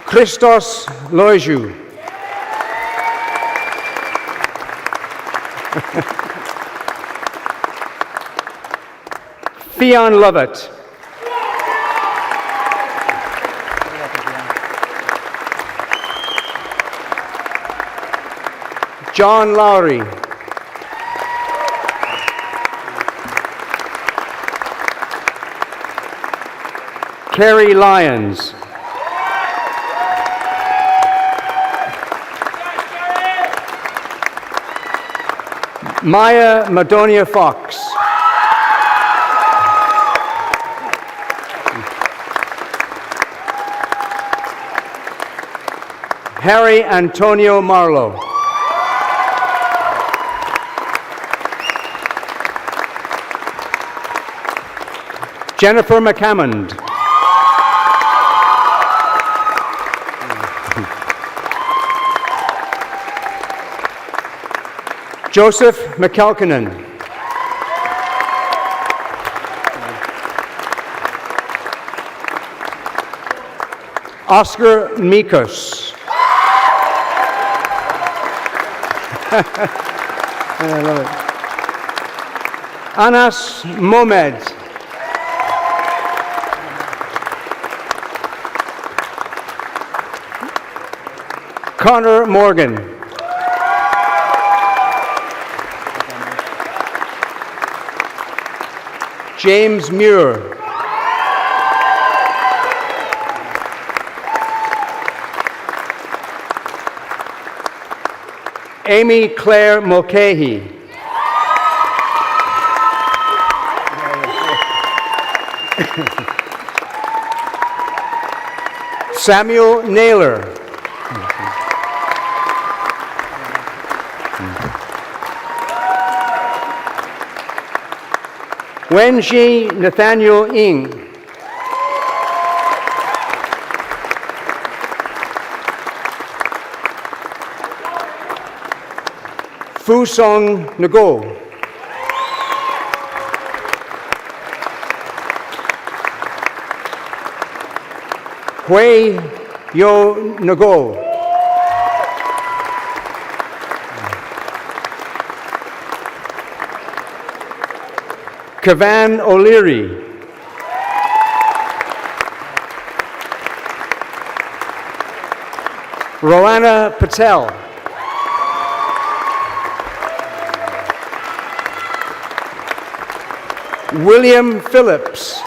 [SPEAKER 21] Christos Loiju. Fionn Lovett. John Lowry. Kerry Lyons. Maya Madonia Fox. Harry Antonio Marlowe. Jennifer McCammond. Joseph McKelkinen. Oscar Mikos. I love it. Anas Mohamed. Connor Morgan. James Muir. Amy Claire Mulcahy. Samuel Naylor. Wenji Nathaniel Ng. Fusong Ngo. Hui Yo Ngo. Kavan O'Leary. Roanna Patel. William Phillips.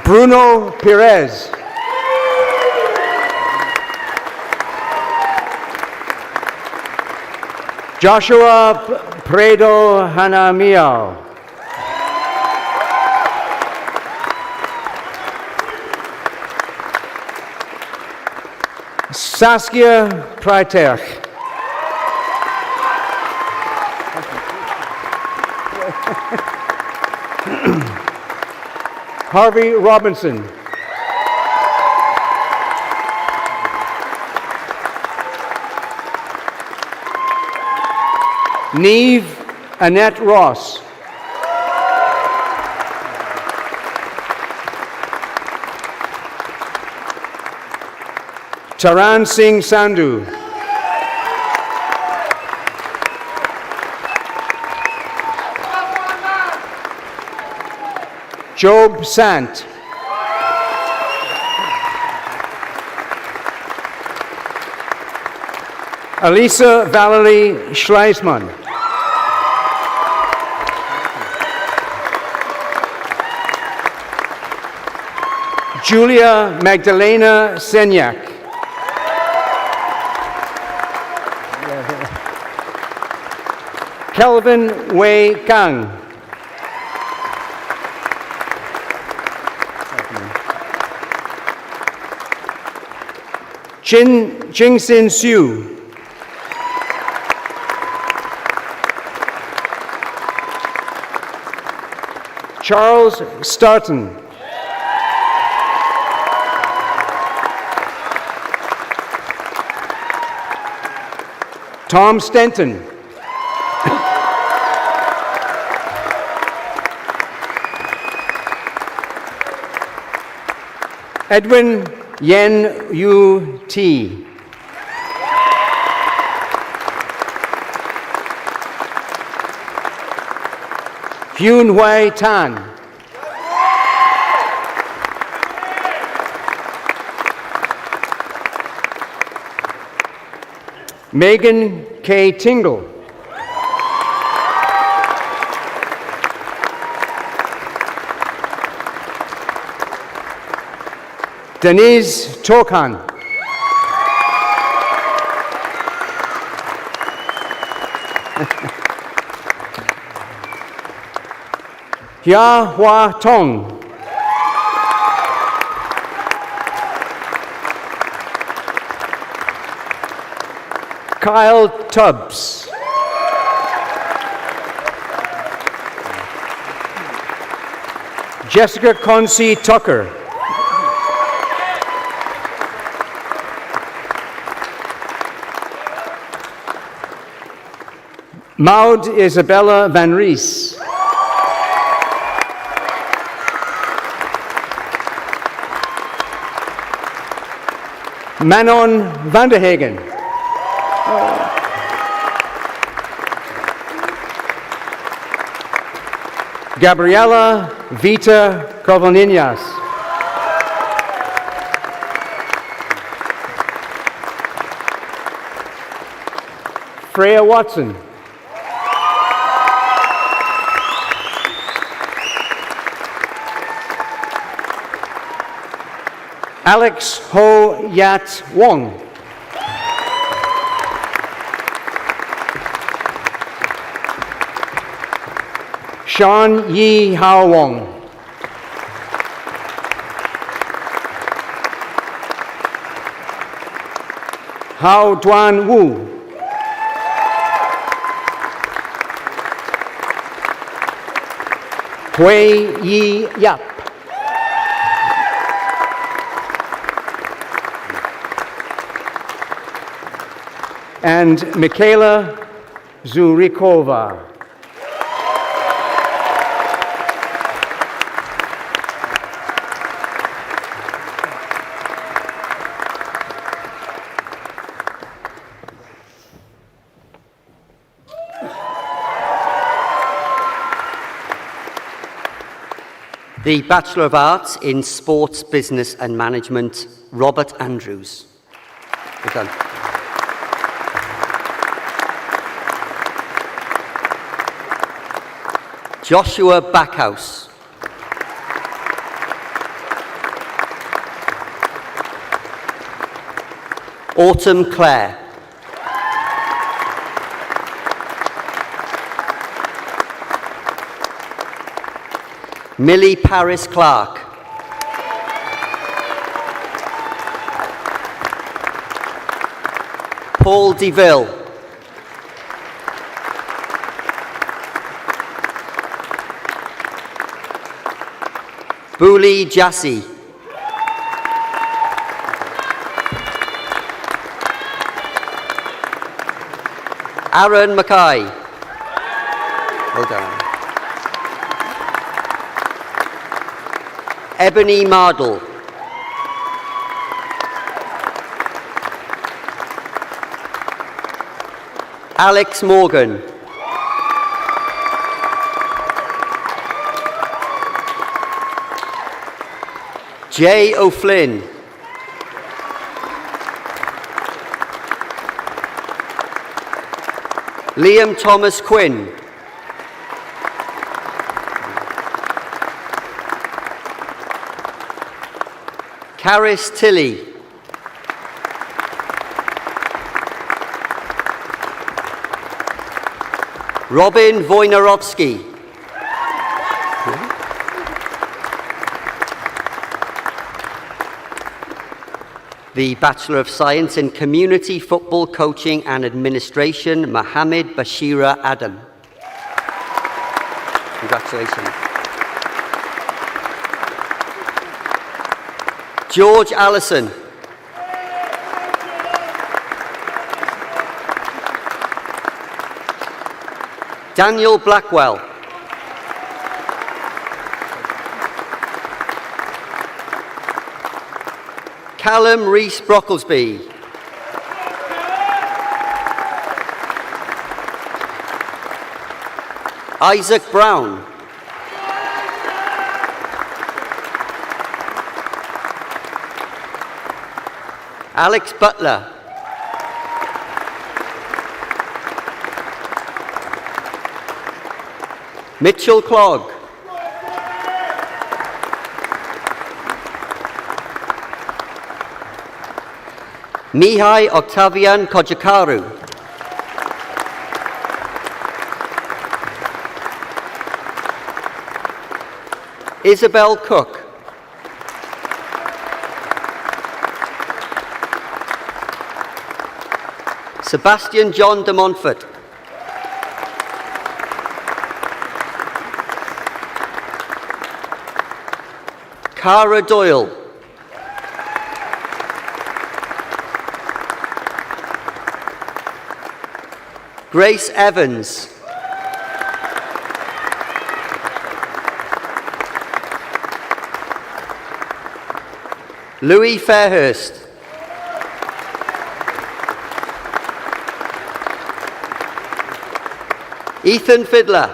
[SPEAKER 21] Bruno Perez. Joshua Predo Hanamiao. Saskia Praterch. Harvey Robinson. Neve Annette Ross. Taran Singh Sandhu. Job Sant. Elisa Valerie Schleisman. Julia Magdalena Senyak. Kelvin Wei Kang. Jingxin Xu. Charles Starton. Tom Stenton. Edwin Yen Yu T. Hyun Hui Tan. Megan K. Tingle. Denise Tokan. Hia Hua Tong. Kyle Tubbs. Jessica Concy Tucker. Maud Isabella Van Ries. Manon Vanderhagen. Gabriela Vita Covaninas. Freya Watson. Alex Ho Yat Wong. Sean Yi Hao Wong. Hao Duan Wu. Hui Yi Yap. And Michaela Zurikova.
[SPEAKER 5] The Bachelor of Arts in Sports, Business and Management, Robert Andrews. Well done. Joshua Backhouse. Autumn Clare. Millie Paris Clark. Paul DeVille. Buli Jassi. Aaron Mackay. Well done. Ebony Mardle. Alex Morgan. Jay O'Flynn. Liam Thomas Quinn. Caris Tilley. Robin Wojnarowski. The Bachelor of Science in Community Football Coaching and Administration, Mohammed Bashira Adam. Congratulations. George Allison. Daniel Blackwell. Callum Rees Brocklesby. Isaac Brown. Alex Butler. Mitchell Clogg. Mihai Octavian Kojakaru. Isabel Cook. Sebastian John de Montfort. Cara Doyle. Grace Evans. Louis Fairhurst. Ethan Fiddler.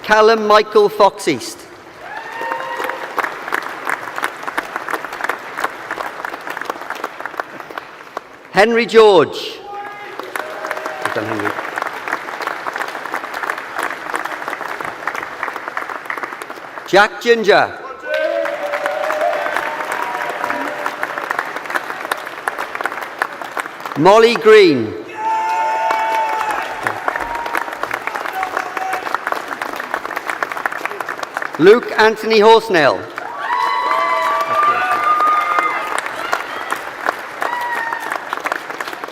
[SPEAKER 5] Callum Michael Foxeast. Henry George. Well done, Henry. Jack Ginger. Molly Green. Luke Anthony Horsnell.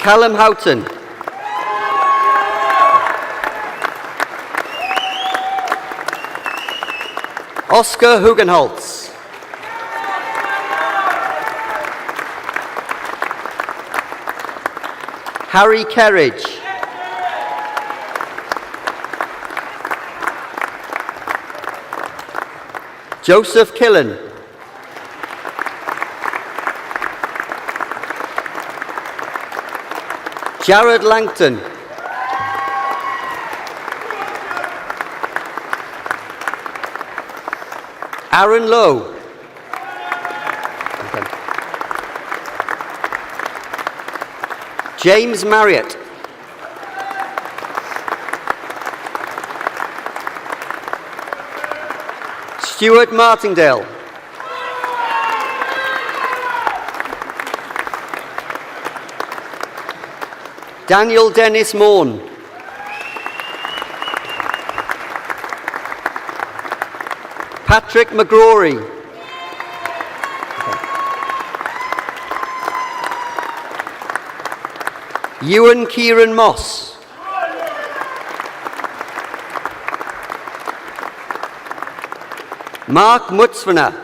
[SPEAKER 5] Callum Houghton. Oscar Hugenholtz. Harry Kerridge. Joseph Killen. Jared Langton. Aaron Lowe. James Marriott. Stuart Martindale. Daniel Dennis Morn. Patrick McGrory. Ewan Kieran Moss. Mark Mutzvana.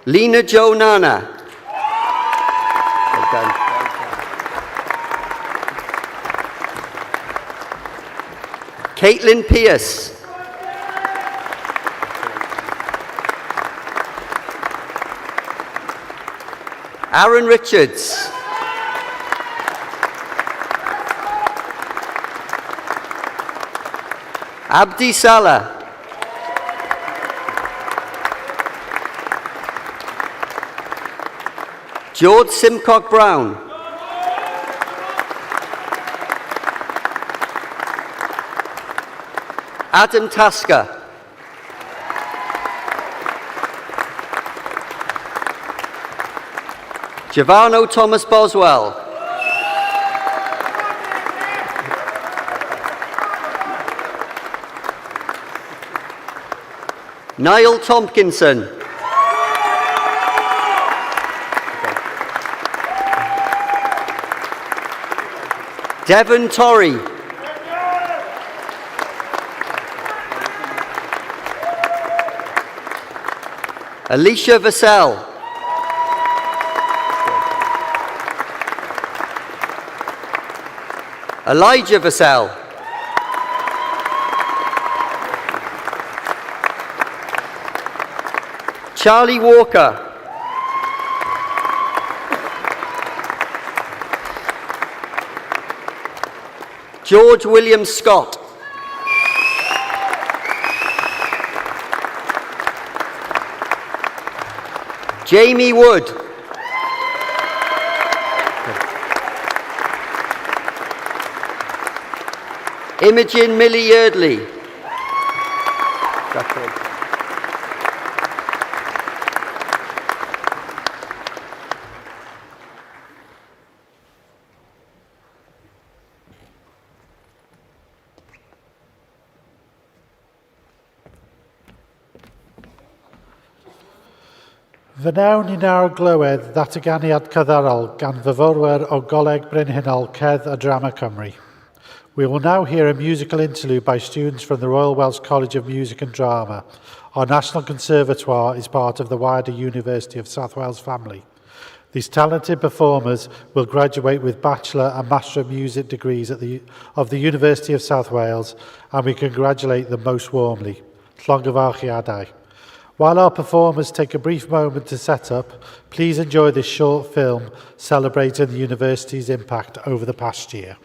[SPEAKER 5] Lena Jo Nana. Well done. Caitlin Pierce. Aaron Richards. Abdi Salah. George Simcock Brown. Adam Tasker. Giovanni Thomas Boswell. Niall Tompkinson. Devon Torrey. Alicia Vassell. Elijah Vassell. Charlie Walker. George William Scott. Jamie Wood. Imogen Millie Yardley.
[SPEAKER 19] Fy nawn ni nawr glywed ddatganiad cytharol gan fyfyrwyr o Goleg Brynhynol Cedd a Drama Cymru. We will now hear a musical interlude by students from the Royal Welsh College of Music and Drama. Our National Conservatoire is part of the wider University of South Wales family. These talented performers will graduate with Bachelor and Master of Music degrees of the University of South Wales, and we congratulate them most warmly. Llongyfarchiadau. While our performers take a brief moment to set up, please enjoy this short film celebrating the university's impact over the past year.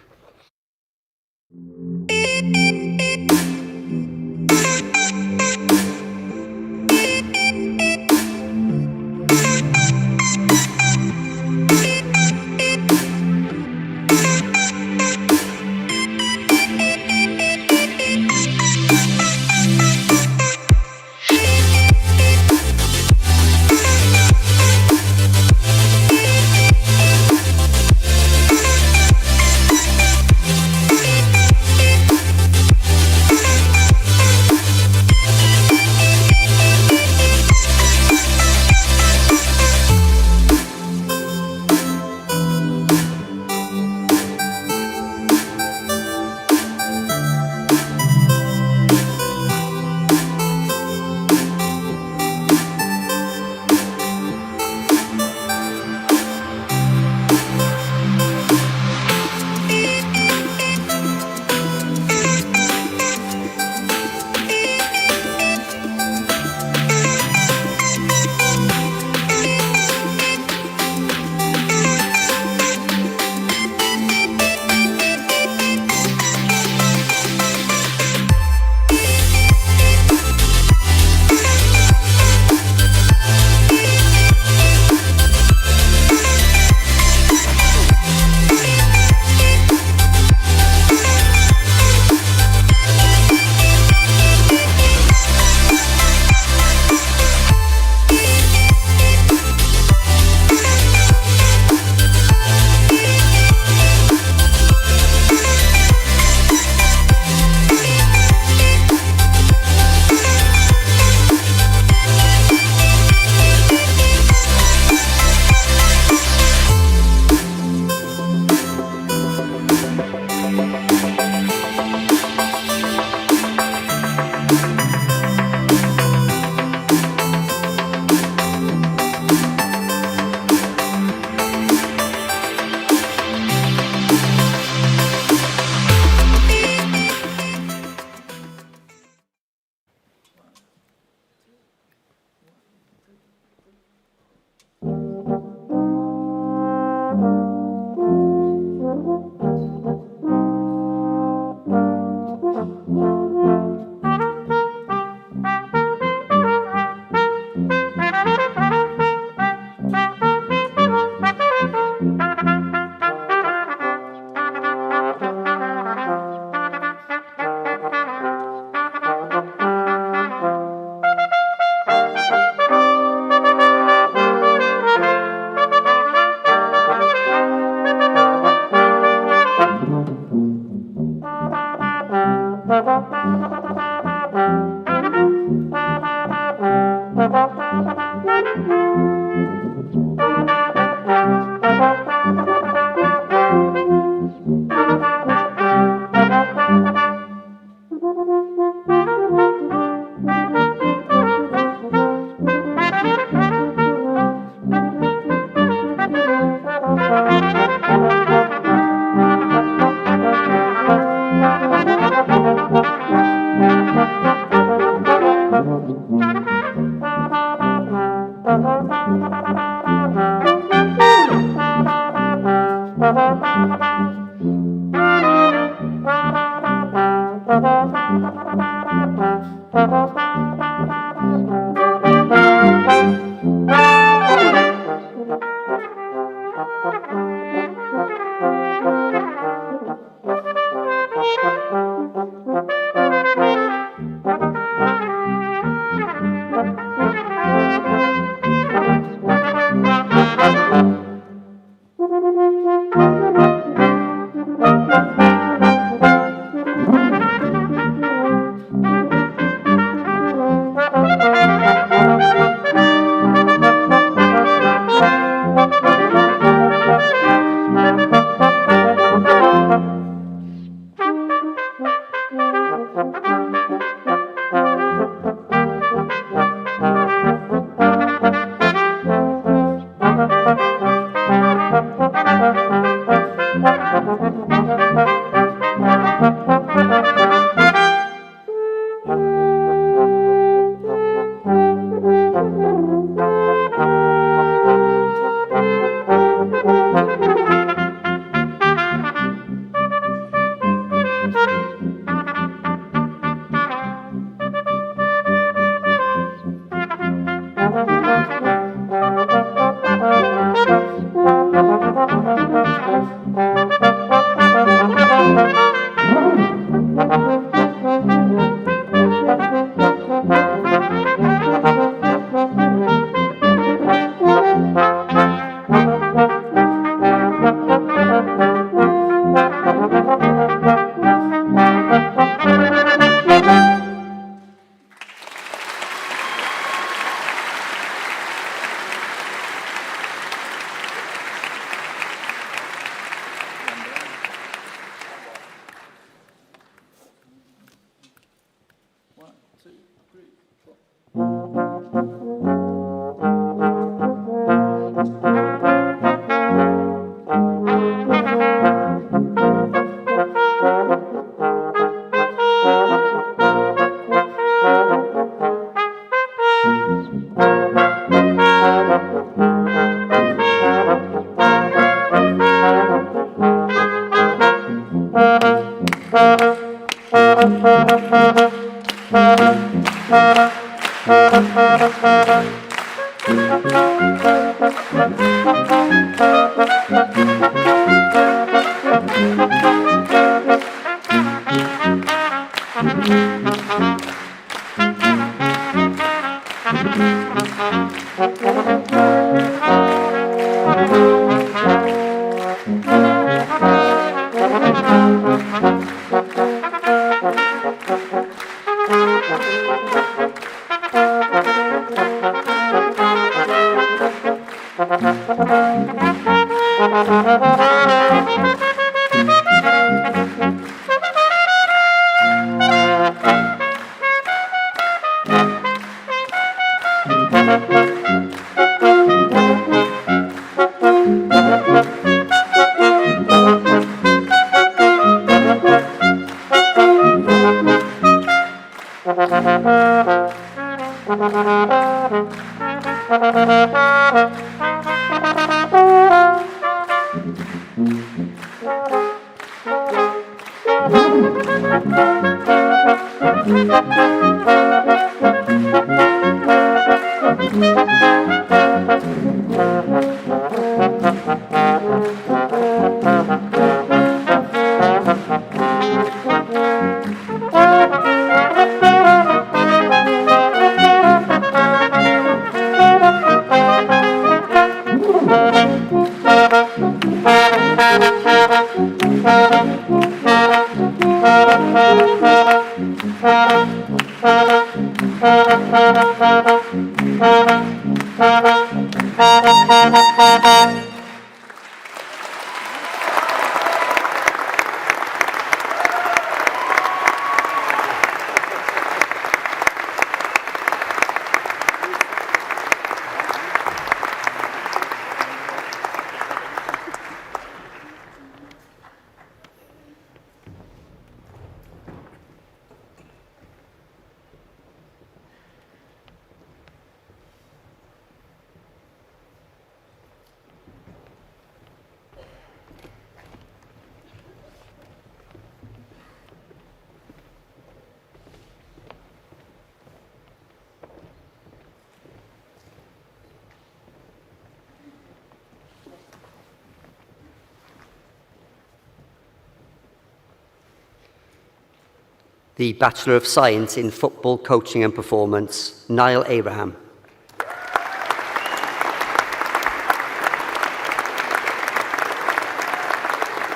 [SPEAKER 5] The Bachelor of Science in Football Coaching and Performance, Niall Abraham.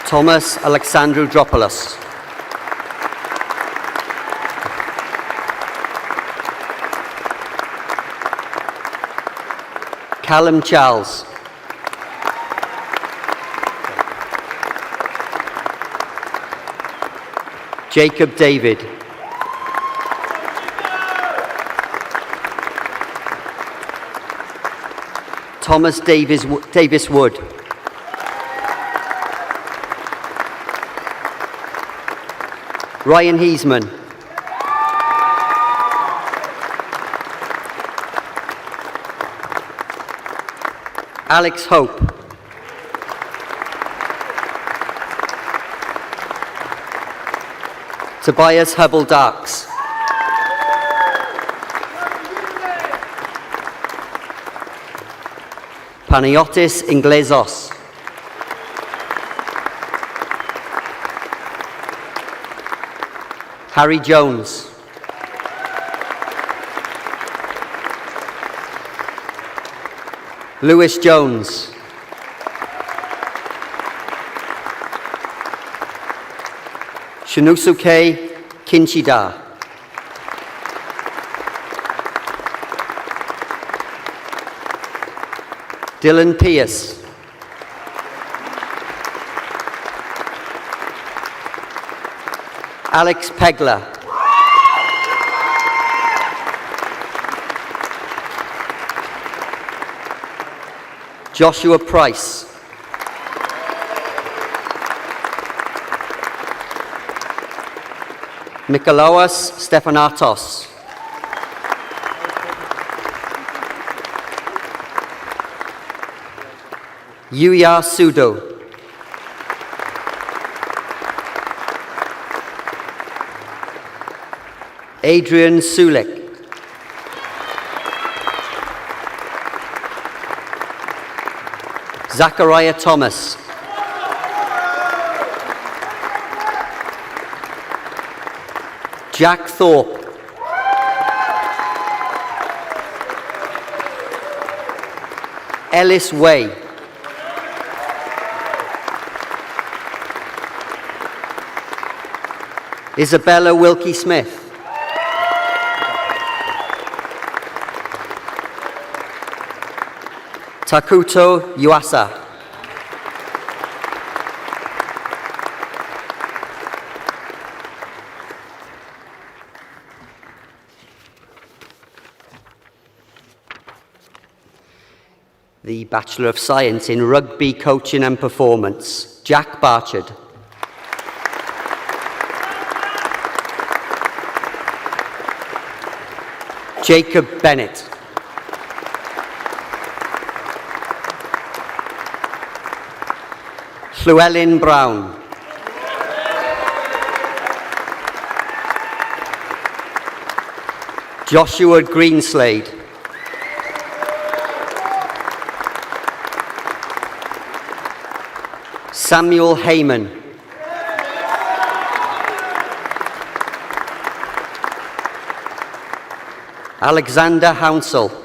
[SPEAKER 5] Thomas Alexandroupoulos. Callum Charles. Jacob David. Thomas Davis Wood. Ryan Heisman. Alex Hope. Tobias Hubble-Darks. Panagiotis Inglesos. Harry Jones. Lewis Jones. Shinusuke Kinchida. Dylan Pierce. Alex Pegler. Joshua Price. Nikolaos Stepanatos. Yuya Sudo. Adrian Sulik. Zachariah Thomas. Jack Thorpe. Ellis Way. Isabella Wilkie-Smith. Takuto Yuasa. The Bachelor of Science in Rugby Coaching and Performance, Jack Barchard. Jacob Bennett. Llewellyn Brown. Joshua Greenslade. Samuel Heyman. Alexander Hounsell.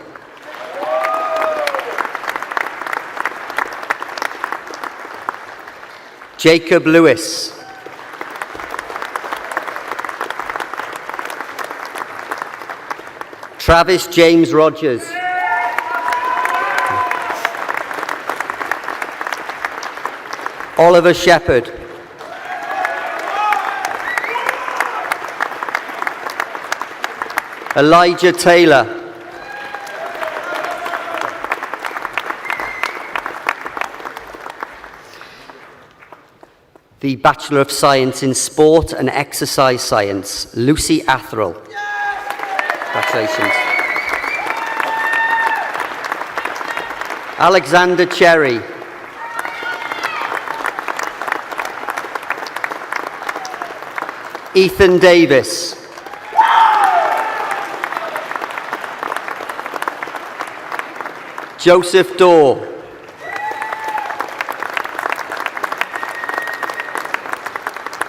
[SPEAKER 5] Jacob Lewis. Travis James Rogers. Oliver Shepherd. Elijah Taylor. The Bachelor of Science in Sport and Exercise Science, Lucy Athrell. Congratulations. Alexander Cherry. Ethan Davis. Joseph Dorr.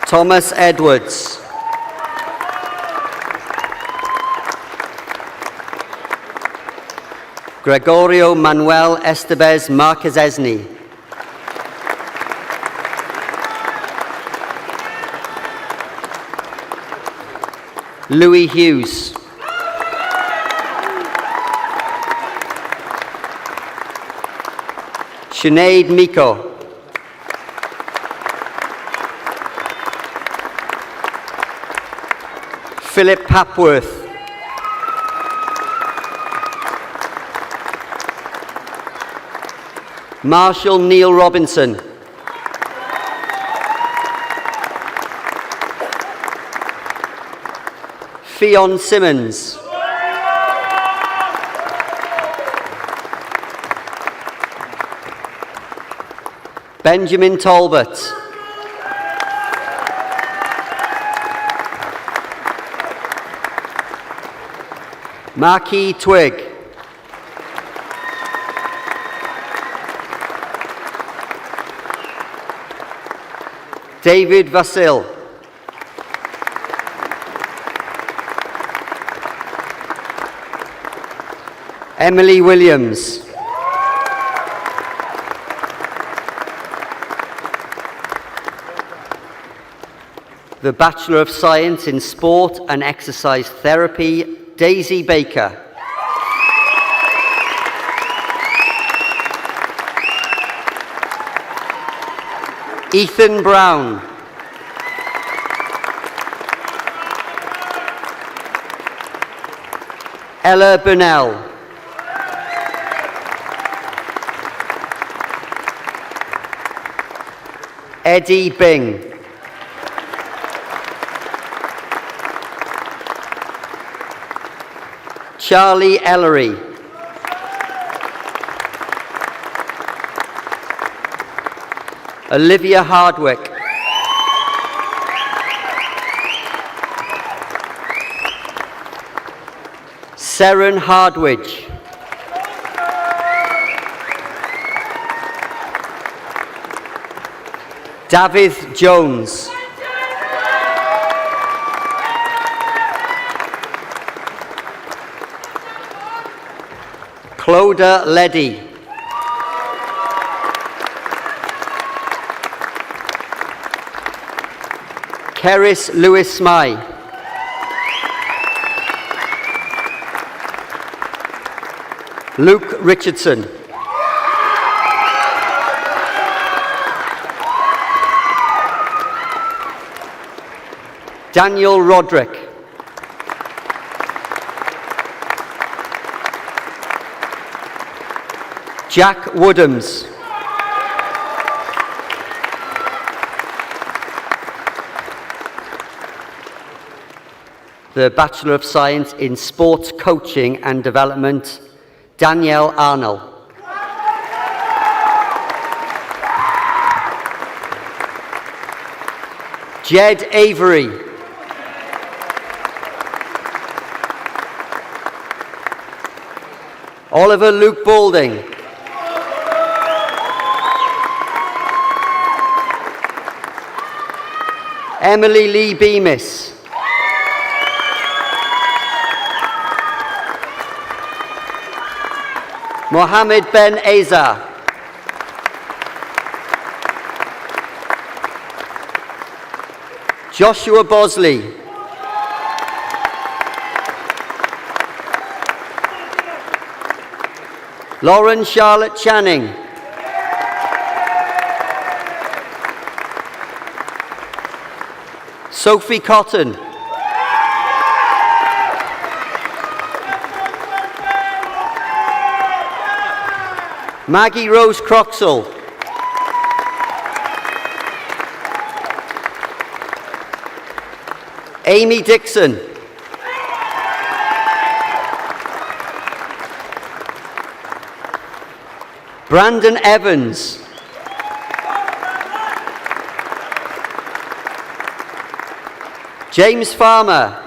[SPEAKER 5] Thomas Edwards. Gregorio Manuel Estevez Marquezesni. Louis Hughes. Sinead Miko. Philip Papworth. Marshall Neil Robinson. Fionn Simmons. Benjamin Talbot. Marquis Twig. David Vasil. Emily Williams. The Bachelor of Science in Sport and Exercise Therapy, Daisy Baker. Ethan Brown. Ella Burnell. Eddie Bing. Charlie Ellery. Olivia Hardwick. Seren Hardwidge. David Jones. Clodagh Leddy. Cerys Lewis Smythe. Luke Richardson. Daniel Roderick. Jack Woodhams. The Bachelor of Science in Sports Coaching and Development, Danielle Arnold. Jed Avery. Oliver Luke Balding. Emily Lee Bemis. Mohammed Ben Azar. Joshua Bosley. Lauren Charlotte Channing. Sophie Cotton. Maggie Rose Croxall. Amy Dixon. Brandon Evans. James Farmer.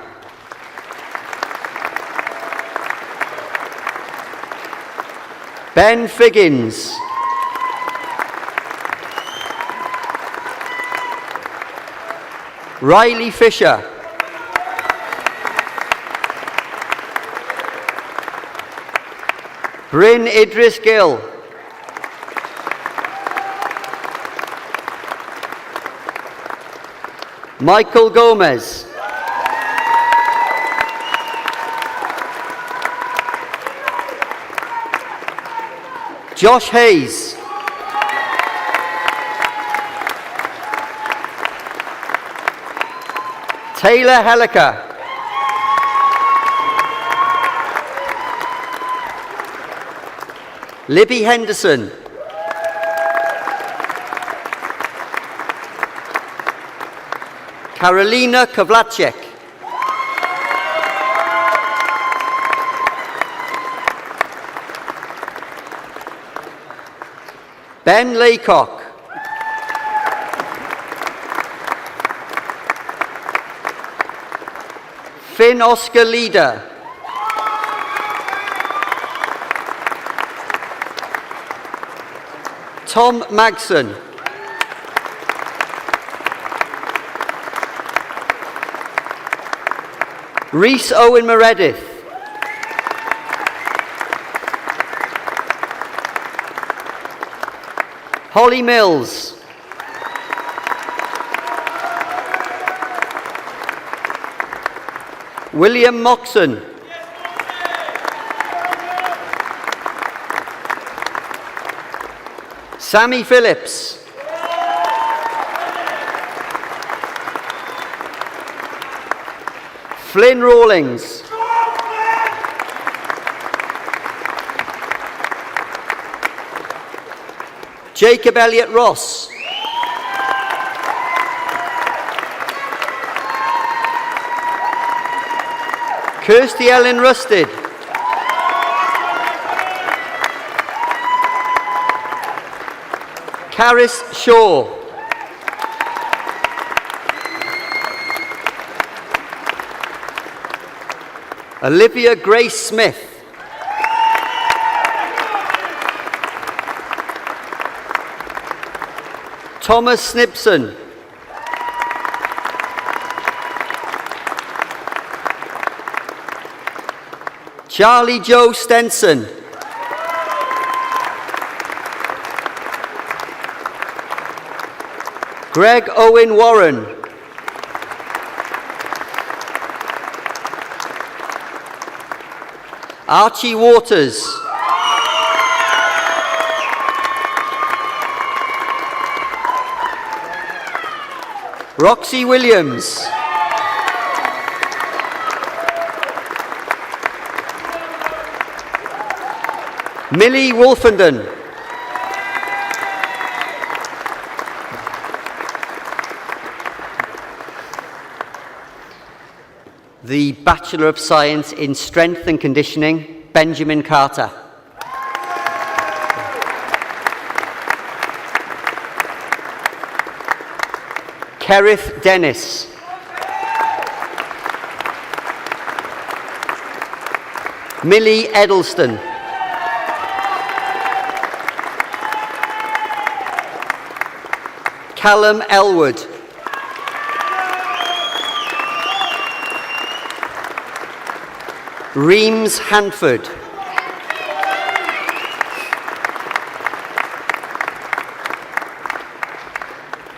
[SPEAKER 5] Ben Figgins. Riley Fisher. Bryn Idris Gill. Michael Gomez. Josh Hayes. Taylor Helliker. Libby Henderson. Karolina Kowalczyk. Ben Laycock. Finn Oscar Leader. Tom Magson. Rhys Owen Meredith. Holly Mills. William Moxon. Sammy Phillips. Flynn Rawlings. Jacob Elliott Ross. Kirsty Ellen Rusted. Caris Shaw. Olivia Grace Smith. Thomas Snipson. Charlie Joe Stenson. Greg Owen Warren. Archie Waters. Roxy Williams. Millie Wolfenden. The Bachelor of Science in Strength and Conditioning, Benjamin Carter. Kerith Dennis. Millie Edelston. Callum Elwood. Reems Hanford.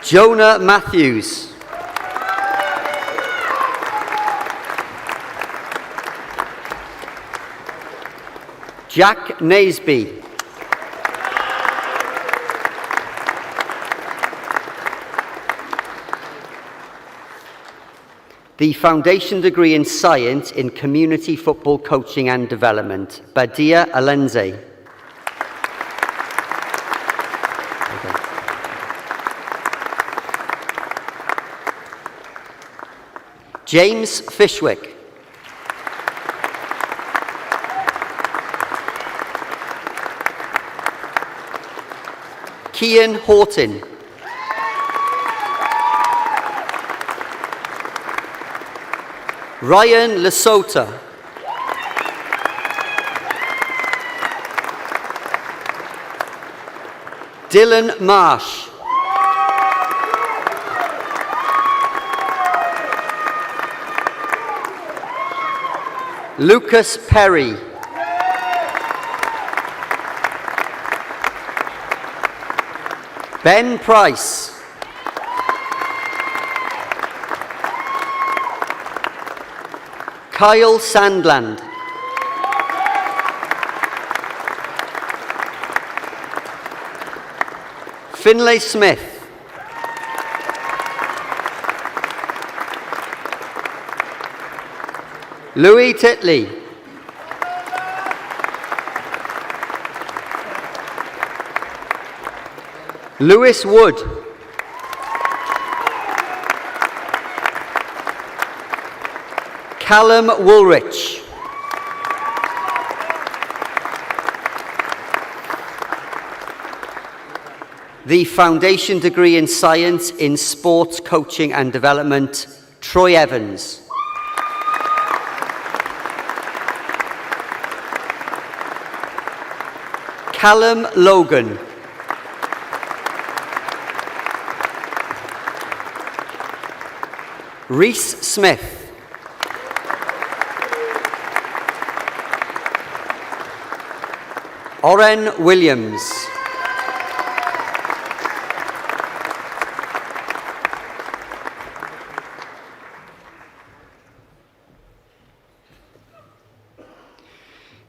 [SPEAKER 5] Jonah Matthews. Jack Naisby. The Foundation Degree in Science in Community Football Coaching and Development, Badia Alenze. James Fishwick. Kian Horton. Ryan Lesota. Dylan Marsh. Lucas Perry. Ben Price. Kyle Sandland. Finlay Smith. Louis Titley. Lewis Wood. Callum Woolrich. The Foundation Degree in Science in Sports Coaching and Development, Troy Evans. Callum Logan. Reese Smith. Oren Williams.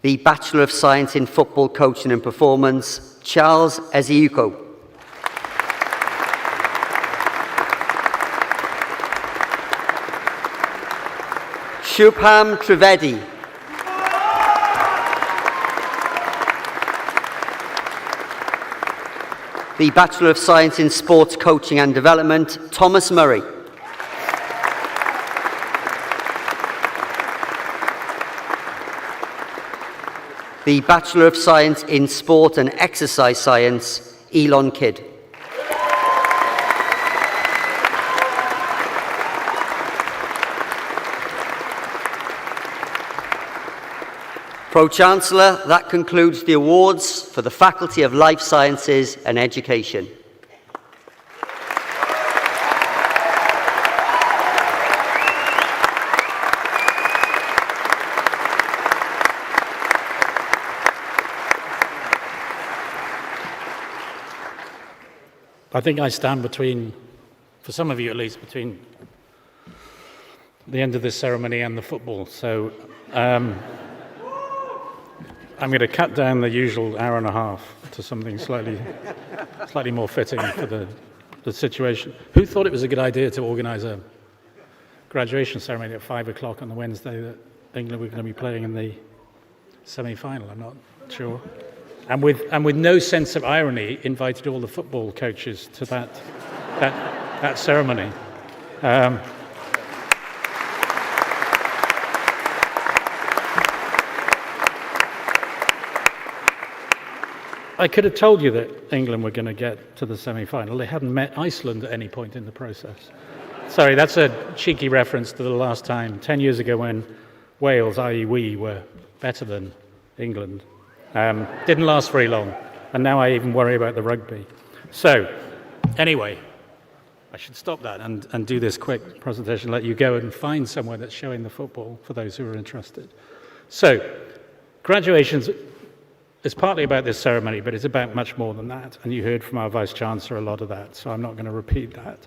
[SPEAKER 5] The Bachelor of Science in Football Coaching and Performance, Charles Eziuko. Shubham Trivedi. The Bachelor of Science in Sports Coaching and Development, Thomas Murray. the Bachelor of Science in Sport and Exercise Science, Elon Kidd. Pro-Chancellor, that concludes the awards for the Faculty of Life Sciences and Education.
[SPEAKER 20] I think I stand between, for some of you at least, between the end of this ceremony and the football. So I'm going to cut down the usual hour and a half to something slightly more fitting for the situation. Who thought it was a good idea to organise a graduation ceremony at 5 o'clock on the Wednesday that England were going to be playing in the semi-final? I'm not sure. And with no sense of irony, invited all the football coaches to that ceremony. I could have told you that England were going to get to the semi-final. They hadn't met Iceland at any point in the process. Sorry, that's a cheeky reference to the last time, 10 years ago, when Wales, i.e. we, were better than England. Didn't last very long, and now I even worry about the rugby. So, anyway, I should stop that and do this quick presentation, let you go and find somewhere that's showing the football for those who are interested. So, graduations is partly about this ceremony, but it's about much more than that, and you heard from our Vice-Chancellor a lot of that, so I'm not going to repeat that.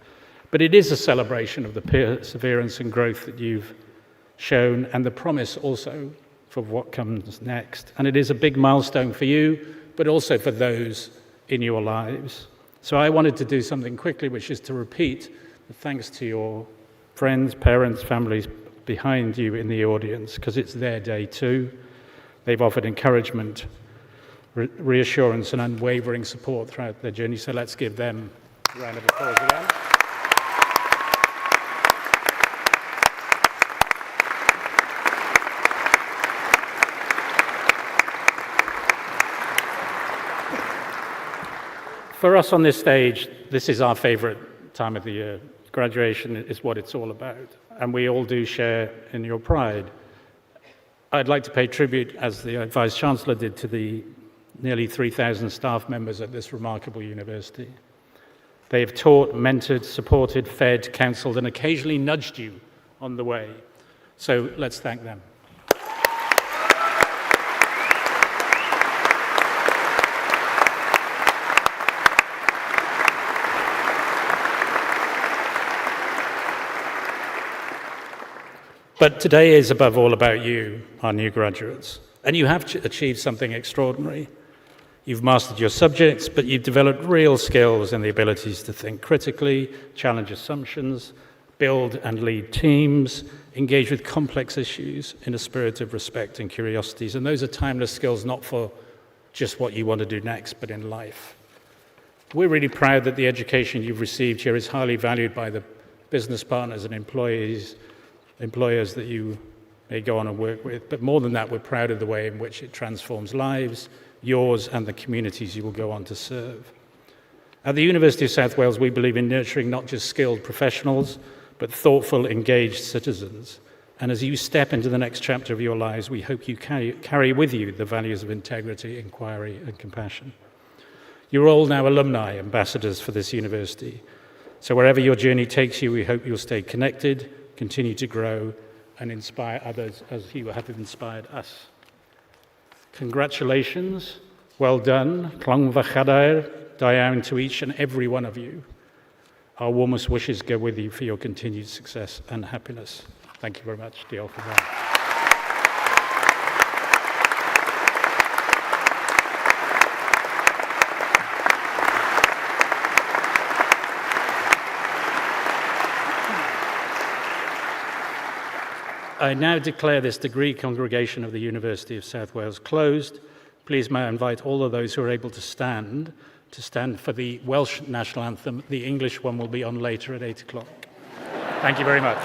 [SPEAKER 20] But it is a celebration of the perseverance and growth that you've shown, and the promise also for what comes next. And it is a big milestone for you, but also for those in your lives. So I wanted to do something quickly, which is to repeat the thanks to your friends, parents, families behind you in the audience, because it's their day too. They've offered encouragement, reassurance and unwavering support throughout their journey. So let's give them a round of applause again. For us on this stage, this is our favourite time of the year. Graduation is what it's all about, and we all do share in your pride. I'd like to pay tribute, as the Vice-Chancellor did, to the nearly 3,000 staff members at this remarkable university. They have taught, mentored, supported, fed, counselled, and occasionally nudged you on the way. So let's thank them. But today is above all about you, our new graduates. And you have achieved something extraordinary. You've mastered your subjects, but you've developed real skills and the abilities to think critically, challenge assumptions, build and lead teams, engage with complex issues in a spirit of respect and curiosities. And those are timeless skills, not for just what you want to do next, but in life. We're really proud that the education you've received here is highly valued by the business partners and employers that you may go on and work with. But more than that, we're proud of the way in which it transforms lives, yours and the communities you will go on to serve. At the University of South Wales, we believe in nurturing not just skilled professionals, but thoughtful, engaged citizens. And as you step into the next chapter of your lives, we hope you carry with you the values of integrity, inquiry, and compassion. You're all now alumni, ambassadors for this university. So wherever your journey takes you, we hope you'll stay connected, continue to grow, and inspire others as you have inspired us. Congratulations, well done, Clongva Chadair, da iawn to each and every one of you. Our warmest wishes go with you for your continued success and happiness. Thank you very much. Diolch yn fawr. I now declare this degree congregation of the University of South Wales closed. Please may I invite all of those who are able to stand for the Welsh national anthem. The English one will be on later at 8 o'clock. Thank you very much.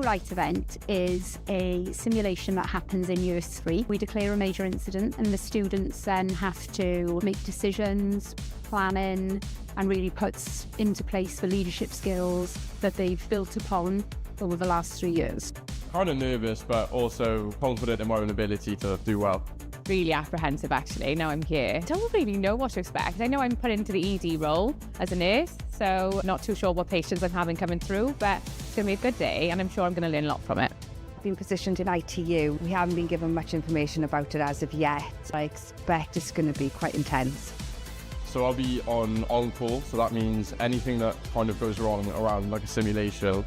[SPEAKER 6] Right event is a simulation that happens in year 3. We declare a major incident and the students then have to make decisions, planning, and really puts into place the leadership skills that they've built upon over the last 3 years.
[SPEAKER 25] Kind of nervous, but also confident in my own ability to do well.
[SPEAKER 11] Really apprehensive actually, now I'm here. Don't really know what to expect. I know I'm put into the ED role as a nurse, so not too sure what patients I'm having coming through, but it's going to be a good day and I'm sure I'm going to learn a lot from it.
[SPEAKER 12] Been positioned in ITU. We haven't been given much information about it as of yet. I expect it's going to be quite intense.
[SPEAKER 25] So I'll be on call, so that means anything that kind of goes wrong around like a simulation,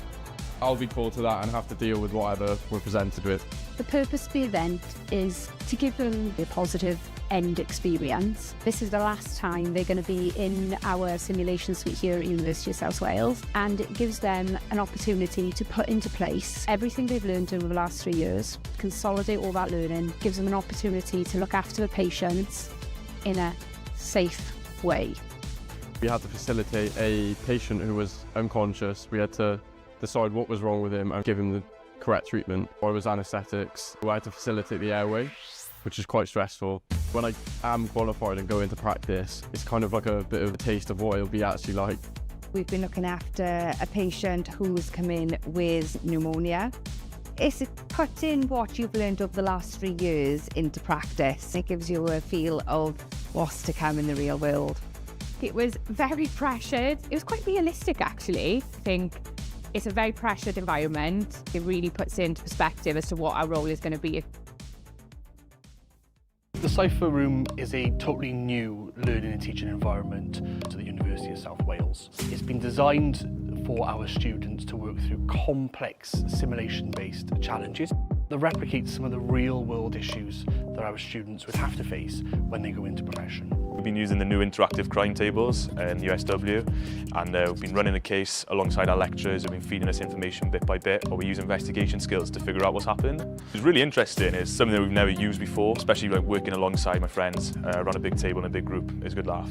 [SPEAKER 25] I'll be called to that and have to deal with whatever we're presented with.
[SPEAKER 6] The purpose of the event is to give them a positive end experience. This is the last time they're going to be in our simulation suite here at University of South Wales, and it gives them an opportunity to put into place everything they've learned over the last 3 years, consolidate all that learning, gives them an opportunity to look after the patients in a safe way.
[SPEAKER 25] We had to facilitate a patient who was unconscious. We had to decide what was wrong with him and give him the correct treatment. I was anaesthetics. I had to facilitate the airway, which is quite stressful. When I am qualified and go into practice, it's kind of like a bit of a taste of what it'll be actually like.
[SPEAKER 12] We've been looking after a patient who's come in with pneumonia. It's putting what you've learned over the last 3 years into practice. It gives you a feel of what's to come in the real world.
[SPEAKER 11] It was very pressured. It was quite realistic actually. I think it's a very pressured environment. It really puts into perspective as to what our role is going to be.
[SPEAKER 13] The Cypher Room is a totally new learning and teaching environment to the University of South Wales. It's been designed for our students to work through complex simulation-based challenges that replicate some of the real-world issues that our students would have to face when they go into profession.
[SPEAKER 14] We've been using the new interactive crime tables in USW, and we've been running the case alongside our lecturers who've been feeding us information bit by bit, or we use investigation skills to figure out what's happened. It's really interesting. It's something that we've never used before, especially like working alongside my friends around a big table in a big group. It's a good laugh.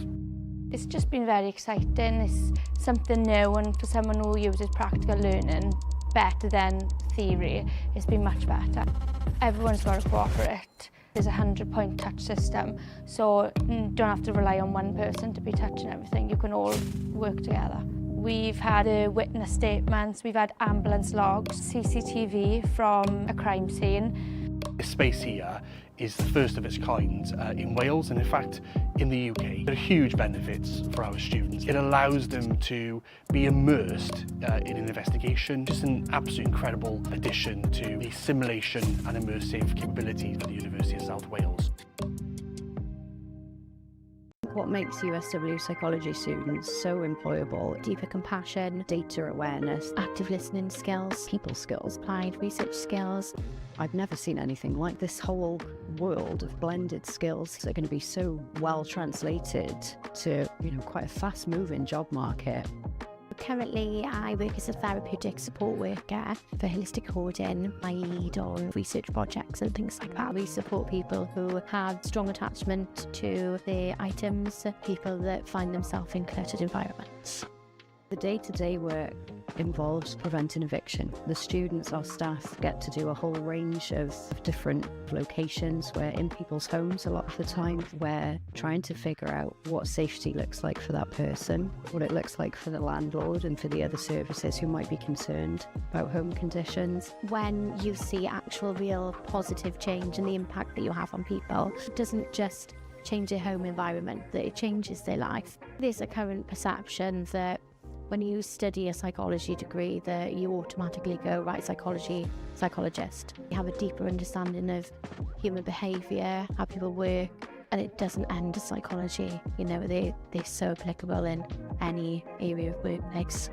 [SPEAKER 15] It's just been very exciting. It's something new, and for someone who uses practical learning better than theory, it's been much better. Everyone's got to cooperate. There's a 100-point touch system, so you don't have to rely on one person to be touching everything. You can all work together. We've had witness statements, we've had ambulance logs, CCTV from a crime scene.
[SPEAKER 13] This space here is the first of its kind in Wales, and in fact in the UK. There are huge benefits for our students. It allows them to be immersed in an investigation. Just an absolute incredible addition to the simulation and immersive capabilities of the University of South Wales.
[SPEAKER 10] What makes USW psychology students so employable?
[SPEAKER 16] Deeper compassion, data awareness, active listening skills, people skills, applied research skills.
[SPEAKER 10] I've never seen anything like this. Whole world of blended skills that are going to be so well translated to, quite a fast-moving job market.
[SPEAKER 16] Currently, I work as a therapeutic support worker for holistic coding. I lead on research projects and things like that. We support people who have strong attachment to their items, people that find themselves in cluttered environments.
[SPEAKER 10] The day-to-day work involves preventing eviction. The students, our staff, get to do a whole range of different locations. We're in people's homes a lot of the time. We're trying to figure out what safety looks like for that person, what it looks like for the landlord and for the other services who might be concerned about home conditions.
[SPEAKER 16] When you see actual real positive change and the impact that you have on people, it doesn't just change their home environment, that it changes their life. There's a current perception that when you study a psychology degree that you automatically go, right, psychologist. You have a deeper understanding of human behaviour, how people work, and it doesn't end as psychology. They're so applicable in any area of workplace.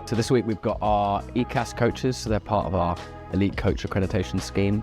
[SPEAKER 7] So this week we've got our ECAS coaches, so they're part of our Elite Coach Accreditation Scheme.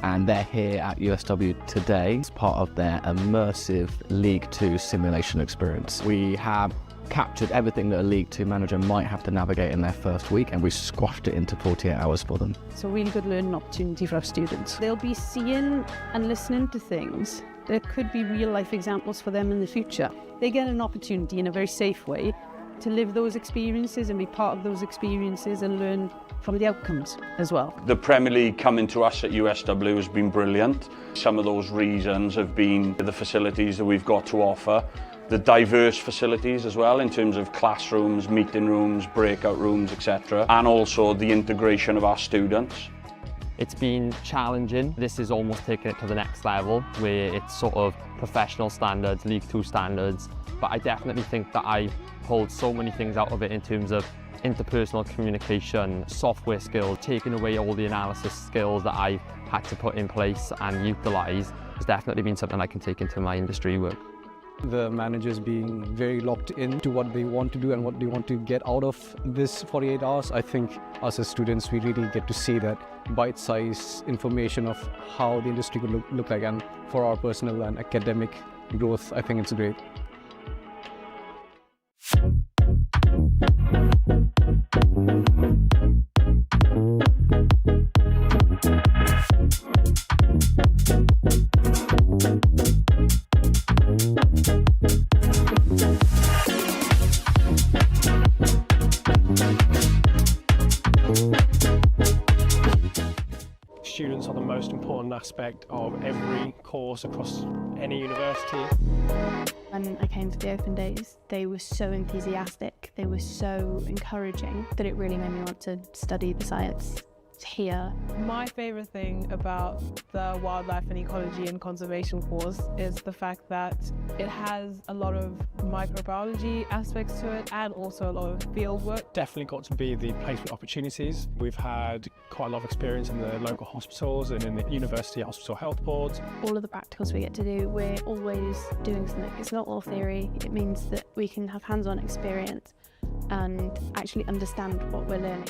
[SPEAKER 7] And they're here at USW today as part of their immersive League 2 simulation experience. We have captured everything that a League 2 manager might have to navigate in their first week, and we squashed it into 48 hours for them.
[SPEAKER 18] It's a really good learning opportunity for our students. They'll be seeing and listening to things that could be real life examples for them in the future. They get an opportunity in a very safe way to live those experiences and be part of those experiences and learn from the outcomes as well.
[SPEAKER 1] The Premier League coming to us at USW has been brilliant. Some of those reasons have been the facilities that we've got to offer, the diverse facilities as well in terms of classrooms, meeting rooms, breakout rooms, etc. And also the integration of our students.
[SPEAKER 9] It's been challenging. This is almost taking it to the next level where it's sort of professional standards, League 2 standards. But I definitely think that I pulled so many things out of it in terms of interpersonal communication, software skills, taking away all the analysis skills that I had to put in place and utilise. It's definitely been something I can take into my industry work.
[SPEAKER 8] The managers being very locked into what they want to do and what they want to get out of this 48 hours. I think us as students, we really get to see that bite-sized information of how the industry could look like, and for our personal and academic growth, I think it's great.
[SPEAKER 22] Students are the most important aspect of every course across any university.
[SPEAKER 23] When I came to the open days, they were so enthusiastic, they were so encouraging that it really made me want to study the science here.
[SPEAKER 24] My favourite thing about the wildlife and ecology and conservation course is the fact that it has a lot of microbiology aspects to it and also a lot of field work.
[SPEAKER 22] Definitely got to be the place for opportunities. We've had quite a lot of experience in the local hospitals and in the university hospital health boards.
[SPEAKER 23] All of the practicals we get to do, we're always doing something. It's not all theory. It means that we can have hands-on experience and actually understand what we're learning.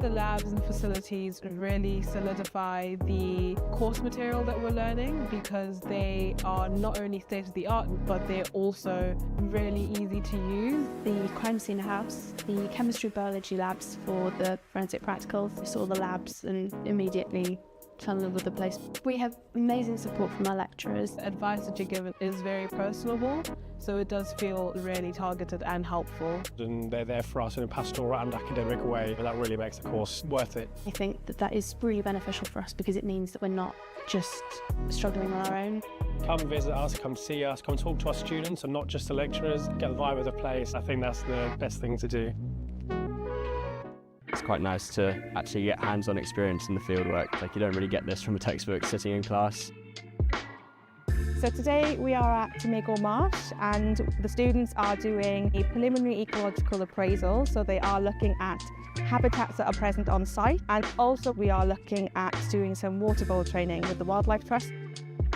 [SPEAKER 24] The labs and facilities really solidify the course material that we're learning because they are not only state-of-the-art, but they're also really easy to use.
[SPEAKER 23] The crime scene house, the chemistry biology labs for the forensic practicals. We saw the labs and immediately fell in love with the place. We have amazing support from our lecturers.
[SPEAKER 24] The advice that you're given is very personable, so it does feel really targeted and helpful.
[SPEAKER 22] And they're there for us in a pastoral and academic way, and that really makes the course worth it.
[SPEAKER 23] I think that that is really beneficial for us because it means that we're not just struggling on our own.
[SPEAKER 22] Come visit us, come see us, come talk to our students and not just the lecturers, get the vibe of the place. I think that's the best thing to do.
[SPEAKER 26] It's quite nice to actually get hands-on experience in the fieldwork. Like, you don't really get this from a textbook sitting in class.
[SPEAKER 27] So today we are at Cymru Marsh and the students are doing a preliminary ecological appraisal. So they are looking at habitats that are present on site, and also we are looking at doing some water bowl training with the Wildlife Trust.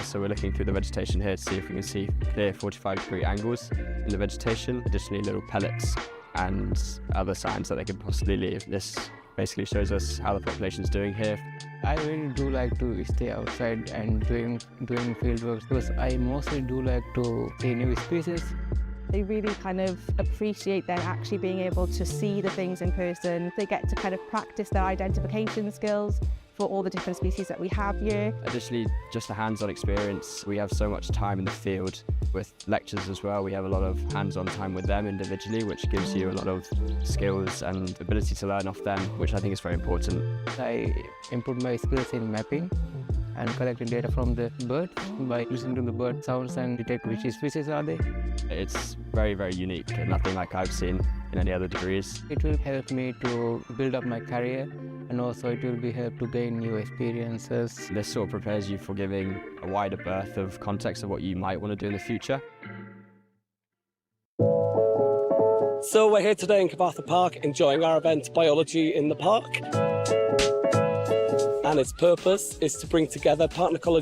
[SPEAKER 26] So we're looking through the vegetation here to see if we can see clear 45-degree angles in the vegetation, additionally little pellets and other signs that they could possibly leave. This basically shows us how the population is doing here.
[SPEAKER 28] I really do like to stay outside and doing field work because I mostly do like to see new species.
[SPEAKER 27] They really kind of appreciate then actually being able to see the things in person. They get to kind of practice their identification skills for all the different species that we have here.
[SPEAKER 26] Additionally, just a hands-on experience. We have so much time in the field with lectures as well. We have a lot of hands-on time with them individually, which gives you a lot of skills and ability to learn off them, which I think is very important.
[SPEAKER 28] I improved my skills in mapping and collecting data from the birds by listening to the bird sounds and detect which species are they.
[SPEAKER 26] It's very, very unique and nothing like I've seen in any other degrees.
[SPEAKER 28] It will help me to build up my career, and also it will be help to gain new experiences.
[SPEAKER 26] This sort of prepares you for giving a wider berth of context of what you might want to do in the future.
[SPEAKER 29] So we're here today in Cyfarthfa Park enjoying our event Biology in the Park. And its purpose is to bring together partner colleges